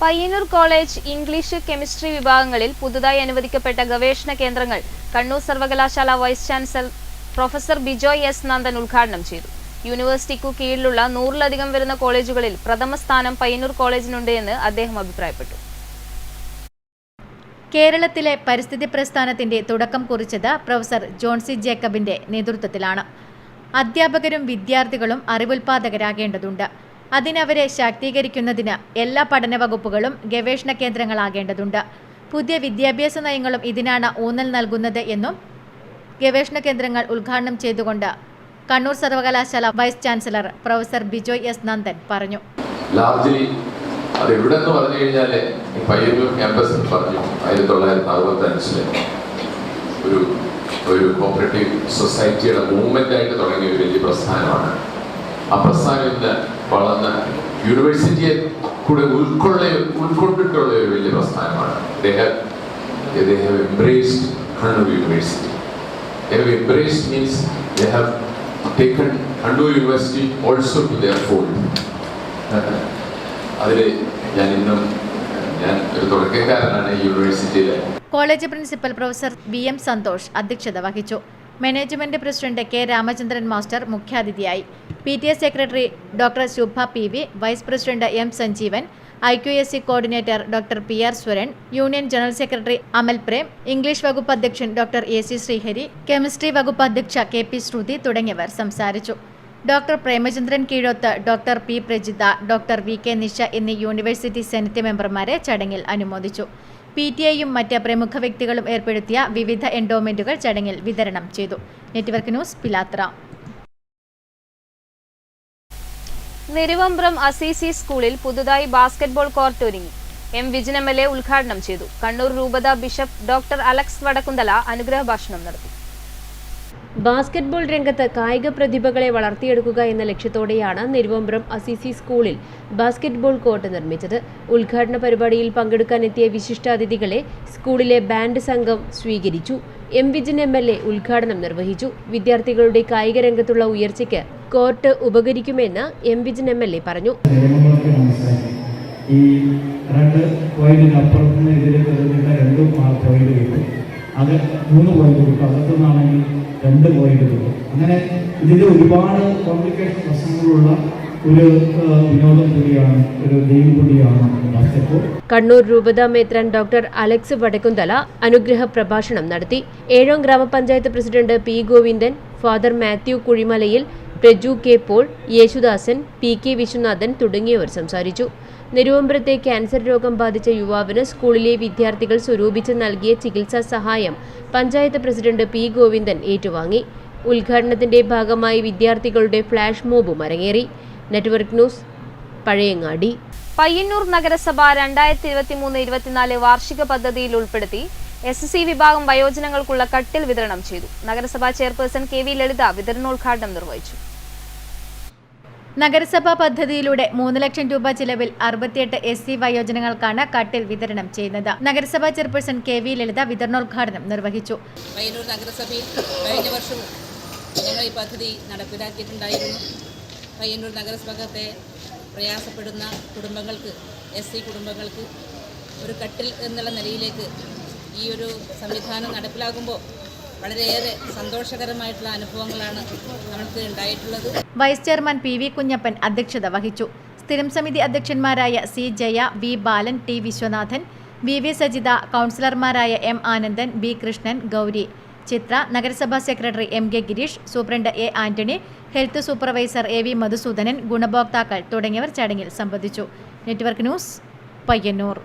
Payyanur college English, chemistry വിഭാഗങ്ങളിൽ പുതുതായി അനുവദിക്കപ്പെട്ട ഗവേഷണ കേന്ദ്രങ്ങൾ കണ്ണൂർ സർവകലാശാല vice chancellor professor Bijoy S Nandan ഉദ്ഘാടനം ചെയ്തു. യൂണിവേഴ്സിറ്റിക്കു കീഴിലുള്ള 100-ലധികം വരുന്ന കോളേജുകളിൽ പ്രഥമ സ്ഥാനം പയ്യന്നൂർ കോളേജിനുണ്ട് എന്ന് അദ്ദേഹം അഭിപ്രായപ്പെട്ടു. കേരളത്തിലെ പരിസ്ഥിതി പ്രസ്ഥാനത്തിന്റെ തുടക്കം കുറിച്ചത് പ്രൊഫസർ ജോൺസി ജേക്കബിന്റെ നേതൃത്വത്തിലാണ്. അധ്യാപകരും വിദ്യാർത്ഥികളും അറിവുൽപാദകരാകേണ്ടതുണ്ട്. അതിനവരെ ശാക്തീകരിക്കുന്നതിന് എല്ലാ പഠന വകുപ്പുകളും ഗവേഷണ കേന്ദ്രങ്ങളാകേണ്ടതുണ്ട്. പുതിയ വിദ്യാഭ്യാസ നയങ്ങളും ഇതിനാണ് ഊന്നൽ നൽകുന്നത് എന്നും ഗവേഷണ കേന്ദ്രങ്ങൾ ഉദ്ഘാടനം ചെയ്തുകൊണ്ട് കണ്ണൂർ സർവകലാശാല vice chancellor professor Bijoy S Nandan പറഞ്ഞു. ലാർജ്ലി അത് എവിടെന്ന് പറഞ്ഞു കഴിഞ്ഞാൽ പയ്യന്നൂർ ക്യാമ്പസ് പറഞ്ഞു 1965 ഒരു കോപ്പറേറ്റീവ് സൊസൈറ്റിയുടെ മൂവ്മെന്റ് ആയിട്ട് തുടങ്ങിയ ഒരു വലിയ പ്രസ്ഥാനമാണ്. ആ പ്രസ്ഥാനം ഇന്ന് വളർന്ന് യൂണിവേഴ്സിറ്റിയെ കൂടെ ഉൾക്കൊണ്ടിട്ടുള്ള ഒരു വലിയ പ്രസ്ഥാനമാണ്. They have embraced Kannur University. They have embraced means they have taken Kannur University also to their fold. അതിൽ ഞാൻ ഒരു തുടക്കക്കാരനാണ് ഈ യൂണിവേഴ്സിറ്റിയിലെ. College principal professor V M Santhosh അധ്യക്ഷത വഹിച്ചു. Management president K Ramachandran master മുഖ്യാതിഥിയായി. PTA secretary doctor Shubha P V, vice president M Sanjeevan, IQSC coordinator doctor PR Swaran, union general secretary Amal Prem, English വകുപ്പ് അധ്യക്ഷൻ ഡോക്ടർ AC ശ്രീഹരി, കെമിസ്ട്രി വകുപ്പ് അധ്യക്ഷ KP ശ്രുതി തുടങ്ങിയവർ സംസാരിച്ചു. Doctor Premachandran Keezhoth, doctor P Prajitha, doctor VK Nisha എന്നീ യൂണിവേഴ്സിറ്റി സെനറ്റ് മെമ്പർമാരെ ചടങ്ങിൽ അനുമോദിച്ചു. PTA-യും മറ്റ് പ്രമുഖ വ്യക്തികളും ഏർപ്പെടുത്തിയ വിവിധ എൻഡോമെന്റുകൾ ചടങ്ങിൽ വിതരണം ചെയ്തു. Network news, Pilathara. Neruvambram Assisi സ്കൂളിൽ പുതുതായി ബാസ്കറ്റ്ബോൾ കോർട്ട് ഒരുങ്ങി. M വിജിൻ MLA ഉദ്ഘാടനം ചെയ്തു. കണ്ണൂർ രൂപത ബിഷപ്പ് ഡോക്ടർ അലക്സ് വടക്കുന്തല അനുഗ്രഹ ഭാഷണം നടത്തി. ബാസ്കറ്റ്ബോൾ രംഗത്ത് കായിക പ്രതിഭകളെ വളർത്തിയെടുക്കുക എന്ന ലക്ഷ്യത്തോടെയാണ് നെരുവമ്പ്രം അസീസി സ്കൂളിൽ ബാസ്കറ്റ്ബോൾ കോർട്ട് നിർമ്മിച്ചത്. ഉദ്ഘാടന പരിപാടിയിൽ പങ്കെടുക്കാനെത്തിയ വിശിഷ്ടാതിഥികളെ സ്കൂളിലെ ബാൻഡ് സംഘം സ്വീകരിച്ചു. M വിജിൻ MLA ഉദ്ഘാടനം നിർവഹിച്ചു. വിദ്യാർത്ഥികളുടെ കായിക രംഗത്തുള്ള ഉയർച്ചയ്ക്ക് കോർട്ട് ഉപകരിക്കുമെന്ന് M വിജിൻ MLA പറഞ്ഞു. ഈ 2 പോയിന്റിനപ്പുറത്തുനിന്ന് ഇതിൽ കയറുന്ന 2 പോയിന്റ് കിട്ടും. അത് 3 പോയിന്റ് കിട്ടും. അകത്തുനിന്നാണെങ്കിൽ 2 പോയിന്റ് കിട്ടും. അങ്ങനെ ഇതിൽ ഒരുപാട് കോംപ്ലിക്കേഷൻ പ്രശ്നങ്ങളുള്ള ഒരു വിനോദം കൂടിയാണ്, ഒരു ഗെയിം കൂടിയാണ് ബാസ്കറ്റ്ബോൾ. കണ്ണൂർ രൂപത മേത്രാൻ ഡോക്ടർ അലക്സ് വടക്കുന്തല അനുഗ്രഹ പ്രഭാഷണം നടത്തി. ഏഴോം ഗ്രാമപഞ്ചായത്ത് president P Govindan, father Mathew Kuzhimalayil, Praju K Paul, Yesudasan, PK Viswanathan തുടങ്ങിയവർ സംസാരിച്ചു. നെരുവമ്പ്രത്തെ ക്യാൻസർ രോഗം ബാധിച്ച യുവാവിന് സ്കൂളിലെ വിദ്യാർത്ഥികൾ സ്വരൂപിച്ച് നൽകിയ ചികിത്സാ സഹായം പഞ്ചായത്ത് പ്രസിഡന്റ് P ഗോവിന്ദൻ ഏറ്റുവാങ്ങി. ഉദ്ഘാടനത്തിന്റെ ഭാഗമായി വിദ്യാർത്ഥികളുടെ ഫ്ലാഷ് മോബും അരങ്ങേറി. Network news, Pazhayangadi. പയ്യന്നൂർ നഗരസഭ 2023-24 വാർഷിക പദ്ധതിയിൽ ഉൾപ്പെടുത്തി SSC വിഭാഗം വയോജനങ്ങൾക്കുള്ള കട്ടിൽ വിതരണം ചെയ്തു. നഗരസഭാ ചെയർപേഴ്സൺ KV ലളിത വിതരണോദ്ഘാടനം നിർവഹിച്ചു. നഗരസഭാ പദ്ധതിയിലൂടെ 3 ലക്ഷം രൂപ ചിലവിൽ 68 SC വയോജനങ്ങൾക്കാണ് കട്ടിൽ വിതരണം ചെയ്യുന്നത്. നഗരസഭാ ചെയർപേഴ്സൺ KV ലളിത വിതരണോദ്ഘാടനം നിർവഹിച്ചു. പയ്യന്നൂർ നഗരസഭയിൽ കഴിഞ്ഞ വർഷം ഞങ്ങൾ ഈ പദ്ധതി നടപ്പിലാക്കിയിട്ടുണ്ടായിരുന്നു. പയ്യന്നൂർ നഗരസഭത്തെ പ്രയാസപ്പെടുന്ന കുടുംബങ്ങൾക്ക്, SC കുടുംബങ്ങൾക്ക് ഒരു കട്ടിൽ എന്നുള്ള നിലയിലേക്ക് ഈ ഒരു സംവിധാനം നടപ്പിലാകുമ്പോൾ വളരെയേറെ സന്തോഷകരമായിട്ടുള്ള അനുഭവങ്ങളാണ് നമുക്ക് ഉണ്ടായിട്ടുള്ളത്. വൈസ് ചെയർമാൻ PV കുഞ്ഞപ്പൻ അധ്യക്ഷത വഹിച്ചു. സ്ഥിരം സമിതി അധ്യക്ഷന്മാരായ C ജയ, V ബാലൻ, T വിശ്വനാഥൻ, VV സജിത, കൗൺസിലർമാരായ M ആനന്ദൻ, B കൃഷ്ണൻ, ഗൗരി, ചിത്ര, നഗരസഭാ secretary MK Gireesh, superintendent A Antony, health supervisor AV Madhusoodanan, ഗുണഭോക്താക്കൾ തുടങ്ങിയവർ ചടങ്ങിൽ സംബന്ധിച്ചു. Network news, Payyanur.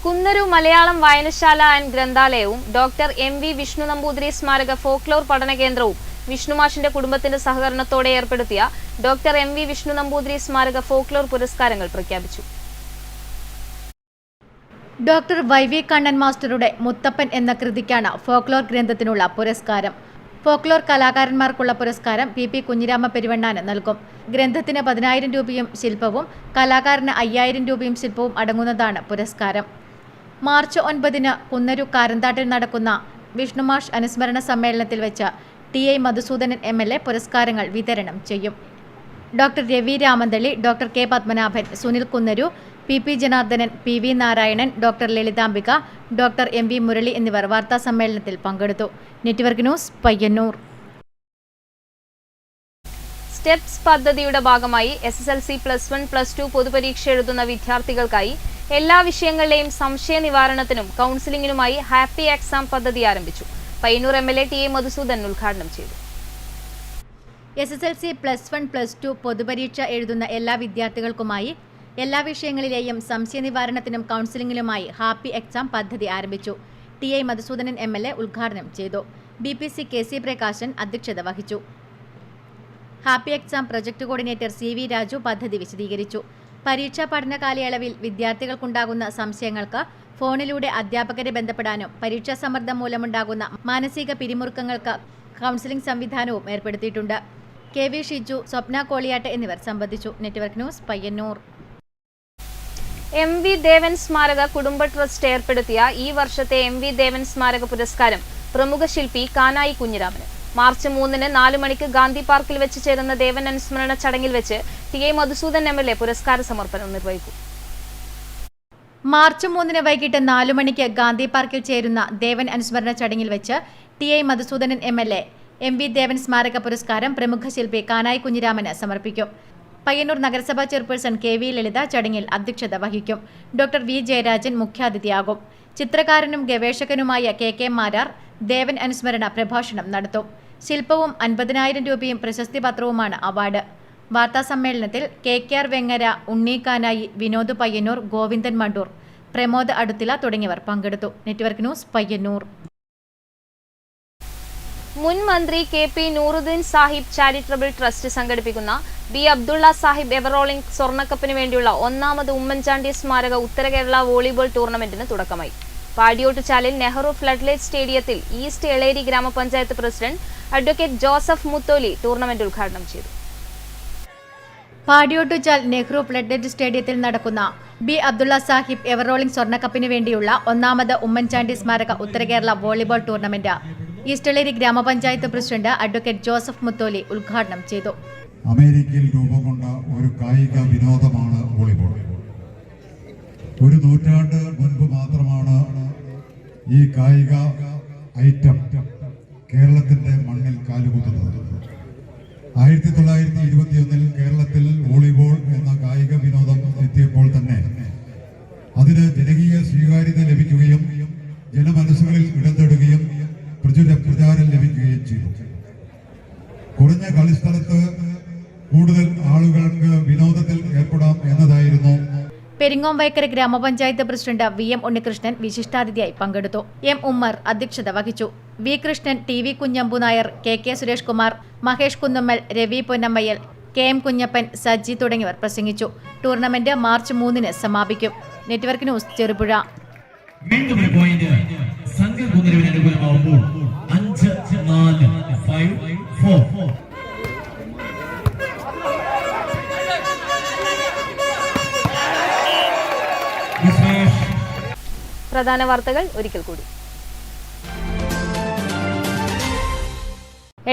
കുന്നരു മലയാളം വായനശാല ആൻഡ് ഗ്രന്ഥാലയവും ഡോക്ടർ MV വിഷ്ണു നമ്പൂതിരി സ്മാരക ഫോക്ലോർ പഠന കേന്ദ്രവും വിഷ്ണുമാഷിന്റെ കുടുംബത്തിന്റെ സഹകരണത്തോടെ ഏർപ്പെടുത്തിയ doctor M V Vishnu Namboothiri സ്മാരക ഫോക്ലോർ പുരസ്കാരങ്ങൾ പ്രഖ്യാപിച്ചു. ഡോക്ടർ വൈ വി കണ്ണൻ മാസ്റ്ററുടെ മുത്തപ്പൻ എന്ന കൃതിക്കാണ് ഫോക്ലോർ ഗ്രന്ഥത്തിനുള്ള പുരസ്കാരം. ഫോക്ലോർ കലാകാരന്മാർക്കുള്ള പുരസ്കാരം പി പി കുഞ്ഞിരാമ പെരുവണ്ണാന് നൽകും. ഗ്രന്ഥത്തിന് 10,000 രൂപയും ശില്പവും കലാകാരന് 5,000 രൂപയും ശില്പവും അടങ്ങുന്നതാണ് പുരസ്കാരം. മാർച്ച് 9 കുന്നരു കാരന്താട്ടിൽ നടക്കുന്ന വിഷ്ണുമാഷ് അനുസ്മരണ സമ്മേളനത്തിൽ വെച്ച് ടി.ഐ. മധുസൂദനൻ MLA പുരസ്കാരങ്ങൾ വിതരണം ചെയ്യും. Doctor Ravi Ramanthali, doctor K Padmanabhan, Sunil Kunnaru, P Janardhanan, PV Narayanan, doctor Lalithambika, doctor MV Murali എന്നിവർ വാർത്താ സമ്മേളനത്തിൽ പങ്കെടുത്തു. Network news, Payyanur. സ്റ്റെപ്സ് പദ്ധതിയുടെ ഭാഗമായി SSLC +1, +2 പൊതുപരീക്ഷ എഴുതുന്ന വിദ്യാർത്ഥികൾക്കായി എല്ലാ വിഷയങ്ങളിലെയും സംശയ നിവാരണത്തിനും കൗൺസിലിംഗിനുമായി ഹാപ്പി എക്സാം പദ്ധതി ആരംഭിച്ചു. പയ്യന്നൂർ MLA ടി.എ. മധുസൂദനൻ ഉദ്ഘാടനം ചെയ്തു. SSLC +1, +2 പൊതുപരീക്ഷ എഴുതുന്ന എല്ലാ വിദ്യാർത്ഥികൾക്കുമായി എല്ലാ വിഷയങ്ങളിലെയും സംശയ നിവാരണത്തിനും കൗൺസിലിംഗിനുമായി ഹാപ്പി എക്സാം പദ്ധതി ആരംഭിച്ചു. ടി.ഐ. മധുസൂദനൻ MLA ഉദ്ഘാടനം ചെയ്തു. BPC KC പ്രകാശൻ അധ്യക്ഷത വഹിച്ചു. Happy exam project coordinator CV Raju പദ്ധതി വിശദീകരിച്ചു. പരീക്ഷാ പഠന കാലയളവിൽ വിദ്യാർത്ഥികൾക്കുണ്ടാകുന്ന സംശയങ്ങൾക്ക് ഫോണിലൂടെ അധ്യാപകരെ ബന്ധപ്പെടാനും പരീക്ഷാ സമ്മർദ്ദം മൂലമുണ്ടാകുന്ന മാനസിക പിരിമുറുക്കങ്ങൾക്ക് കൗൺസിലിംഗ് സംവിധാനവും ഏർപ്പെടുത്തിയിട്ടുണ്ട്. KV ഷിജു, സ്വപ്ന കോളിയാട്ട് എന്നിവർ സംബന്ധിച്ചു. Network news, Payyanur. MV ദേവൻ സ്മാരക കുടുംബ ട്രസ്റ്റ് ഏർപ്പെടുത്തിയ ഈ വർഷത്തെ MV ദേവൻ സ്മാരക പുരസ്കാരം പ്രമുഖ ശില്പി കാനായി കുഞ്ഞിരാമന്. മാർച്ച് 3 4 മണിക്ക് ഗാന്ധി പാർക്കിൽ വെച്ച് ചേരുന്ന ദേവൻ അനുസ്മരണ ചടങ്ങിൽ വെച്ച് ടി.ഐ. മധുസൂദൻ MLA പുരസ്കാര സമർപ്പണം നിർവഹിക്കും. മാർച്ച് 3 വൈകിട്ട് 4 മണിക്ക് ഗാന്ധി പാർക്കിൽ ചേരുന്ന ദേവൻ അനുസ്മരണ ചടങ്ങിൽ വെച്ച് ടി.ഐ. മധുസൂദനൻ MLA MV ദേവൻ സ്മാരക പുരസ്കാരം പ്രമുഖ ശില്പി കാനായി കുഞ്ഞിരാമന് സമർപ്പിക്കും. പയ്യന്നൂർ നഗരസഭാ ചെയർപേഴ്സൺ KV ലളിത ചടങ്ങിൽ അധ്യക്ഷത വഹിക്കും. ഡോക്ടർ V ജയരാജൻ മുഖ്യാതിഥിയാകും. ചിത്രകാരനും ഗവേഷകനുമായ KK മാരാർ ദേവൻ അനുസ്മരണ പ്രഭാഷണം നടത്തും. ശില്പവും 50,000 രൂപയും പ്രശസ്തി പത്രവുമാണ് അവാർഡ്. വാർത്താ സമ്മേളനത്തിൽ KKR വെങ്ങര, ഉണ്ണി കാനായി, വിനോദ് പയ്യന്നൂർ, ഗോവിന്ദൻ മണ്ടൂർ, പ്രമോദ് അടുത്തില തുടങ്ങിയവർ പങ്കെടുത്തു. Network news, Payyanur. മുൻ മന്ത്രി KP Nooruddeen Sahib charitable trust സംഘടിപ്പിക്കുന്ന B. അബ്ദുള്ള സാഹിബ് എവറോളിംഗ് സ്വർണ്ണക്കപ്പിന് വേണ്ടിയുള്ള 1ാമത് ഉമ്മൻചാണ്ടി സ്മാരക ഉത്തര കേരള വോളിബോൾ ടൂർണമെന്റിന് തുടക്കമായി. പാടിയോട്ടുചാലിൽ നെഹ്റു ഫ്ലഡ്ലൈറ്റ് സ്റ്റേഡിയത്തിൽ ഈസ്റ്റ് എളേരി ഗ്രാമപഞ്ചായത്ത് president advocate Joseph Mutholi tournament ഉദ്ഘാടനം ചെയ്തു. പാടിയോട്ടുചാൽ നെഹ്റു ഫ്ലഡ്ലൈറ്റ് സ്റ്റേഡിയത്തിൽ നടക്കുന്ന B. അബ്ദുള്ള സാഹിബ് എവറോളിംഗ് സ്വർണ്ണക്കപ്പിന് വേണ്ടിയുള്ള 1ാമത് ഉമ്മൻചാണ്ടി സ്മാരക ഉത്തര Kerala volleyball tournament east Eleri ഗ്രാമപഞ്ചായത്ത് പ്രസിഡന്റ് അഡ്വക്കേറ്റ് ജോസഫ് മുത്തോലി ഉദ്ഘാടനം ചെയ്തു. അമേരിക്കയിൽ രൂപം കൊണ്ട ഒരു കായിക വിനോദമാണ് വോളിബോൾ. ഒരു നൂറ്റാണ്ട് മുൻപ് മാത്രമാണ് ഈ കായിക ഐറ്റം കേരളത്തിന്റെ മണ്ണിൽ കാലുകുത്തുന്നത്. 1921 കേരളത്തിൽ വോളിബോൾ എന്ന കായിക വിനോദം എത്തിയപ്പോൾ തന്നെ അതിന് ജനകീയ സ്വീകാര്യത ലഭിക്കുകയും ജനമനസ്സുകളിൽ ഇടം നേടുകയും പ്രചാരം ലഭിക്കുകയും ചെയ്തു. കുറഞ്ഞ കളിസ്ഥലത്ത് കൂടുതൽ ആളുകൾക്ക് വിനോദത്തിൽ ഏർപ്പെടാം എന്നതായിരുന്നു. പെരിങ്ങോം വൈക്കര ഗ്രാമപഞ്ചായത്ത് പ്രസിഡന്റ് VM ഉണ്ണികൃഷ്ണൻ വിശിഷ്ടാതിഥിയായി പങ്കെടുത്തു. M. ഉമ്മർ അധ്യക്ഷത വഹിച്ചു. V. Krishnan, TV Kunhambu Nair, KK Suresh Kumar, Mahesh Kunnummal, Ravi പൊന്നമ്മയ്യൽ, KM Kunjappan, Sajji തുടങ്ങിയവർ പ്രസംഗിച്ചു. ടൂർണമെന്റ് മാർച്ച് 3 സമാപിക്കും. Network news, Cherupuzha. പ്രധാന വാർത്തകൾ ഒരിക്കൽ കൂടി.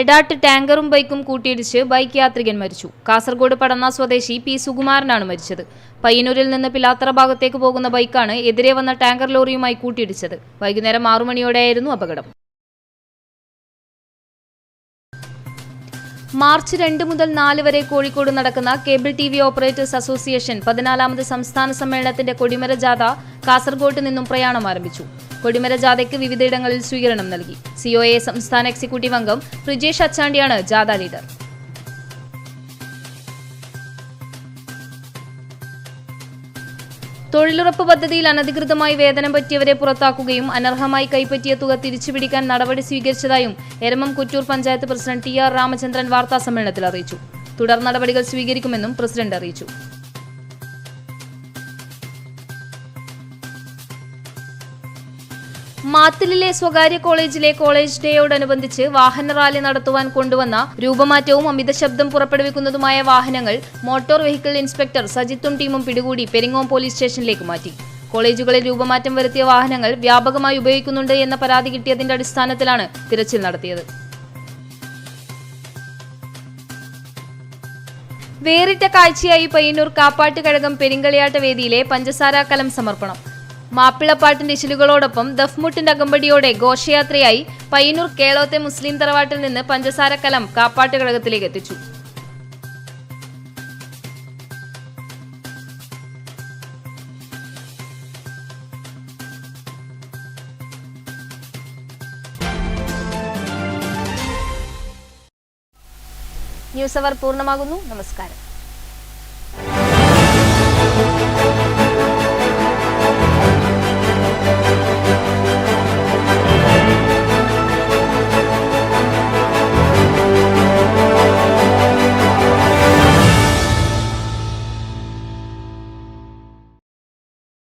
എടാട്ട് ടാങ്കറും ബൈക്കും കൂട്ടിയിടിച്ച് ബൈക്ക് യാത്രികൻ മരിച്ചു. കാസർഗോഡ് പടന്ന സ്വദേശി P. സുകുമാരനാണ് മരിച്ചത്. പയ്യന്നൂരിൽ നിന്ന് പിലാത്തറ ഭാഗത്തേക്ക് പോകുന്ന ബൈക്കാണ് എതിരെ വന്ന ടാങ്കർ ലോറിയുമായി കൂട്ടിയിടിച്ചത്. വൈകുന്നേരം 6 മണിയോടെയായിരുന്നു അപകടം. മാർച്ച് 2 മുതൽ 4 വരെ കോഴിക്കോട് നടക്കുന്ന കേബിൾ TV ഓപ്പറേറ്റേഴ്സ് അസോസിയേഷൻ 14ാമത് സംസ്ഥാന സമ്മേളനത്തിന്റെ കൊടിമര ജാഥ കാസർഗോഡ് നിന്നും പ്രയാണം ആരംഭിച്ചു. കൊടിമര ജാഥയ്ക്ക് വിവിധയിടങ്ങളിൽ സ്വീകരണം നൽകി. COA സംസ്ഥാന എക്സിക്യൂട്ടീവ് അംഗം പ്രിജേഷ് അച്ചാണ്ടിയാണ് ജാഥ ലീഡർ. തൊഴിലുറപ്പ് പദ്ധതിയിൽ അനധികൃതമായി വേതനം പറ്റിയവരെ പുറത്താക്കുകയും അനർഹമായി കൈപ്പറ്റിയ തുക തിരിച്ചുപിടിക്കാൻ നടപടി സ്വീകരിച്ചതായും Eramam Kuttur panchayat president T R Ramachandran വാർത്താസമ്മേളനത്തിൽ അറിയിച്ചു. തുടർ നടപടികൾ സ്വീകരിക്കുമെന്നും പ്രസിഡന്റ് അറിയിച്ചു. മാത്തിലിലെ സ്വകാര്യ കോളേജിലെ കോളേജ് ഡേയോടനുബന്ധിച്ച് വാഹന റാലി നടത്തുവാൻ കൊണ്ടുവന്ന രൂപമാറ്റവും അമിത ശബ്ദം പുറപ്പെടുവിക്കുന്നതുമായ വാഹനങ്ങൾ മോട്ടോർ വെഹിക്കിൾ ഇൻസ്പെക്ടർ സജിത്തും ടീമും പിടികൂടി പെരിങ്ങോം പോലീസ് സ്റ്റേഷനിലേക്ക് മാറ്റി. കോളേജുകളിൽ രൂപമാറ്റം വരുത്തിയ വാഹനങ്ങൾ വ്യാപകമായി ഉപയോഗിക്കുന്നുണ്ട് എന്ന പരാതി കിട്ടിയതിന്റെ അടിസ്ഥാനത്തിലാണ് തിരച്ചിൽ നടത്തിയത്. വേറിട്ട കാഴ്ചയായി പയ്യന്നൂർ കാപ്പാട്ട് കഴകം പെരിങ്കളിയാട്ട വേദിയിലെ പഞ്ചസാര കലം സമർപ്പണം. മാപ്പിളപ്പാട്ടിന്റെ ഇശലുകളോടൊപ്പം ദഫ്മുട്ടിന്റെ അകമ്പടിയോടെ ഘോഷയാത്രയായി പയ്യന്നൂർ കേളോത്തെ മുസ്ലിം തറവാട്ടിൽ നിന്ന് പഞ്ചസാര കലം കാപ്പാട്ട് കഴകത്തിലേക്ക് എത്തിച്ചു. ന്യൂസ് അവർ പൂർണ്ണമാകുന്നു. നമസ്കാരം.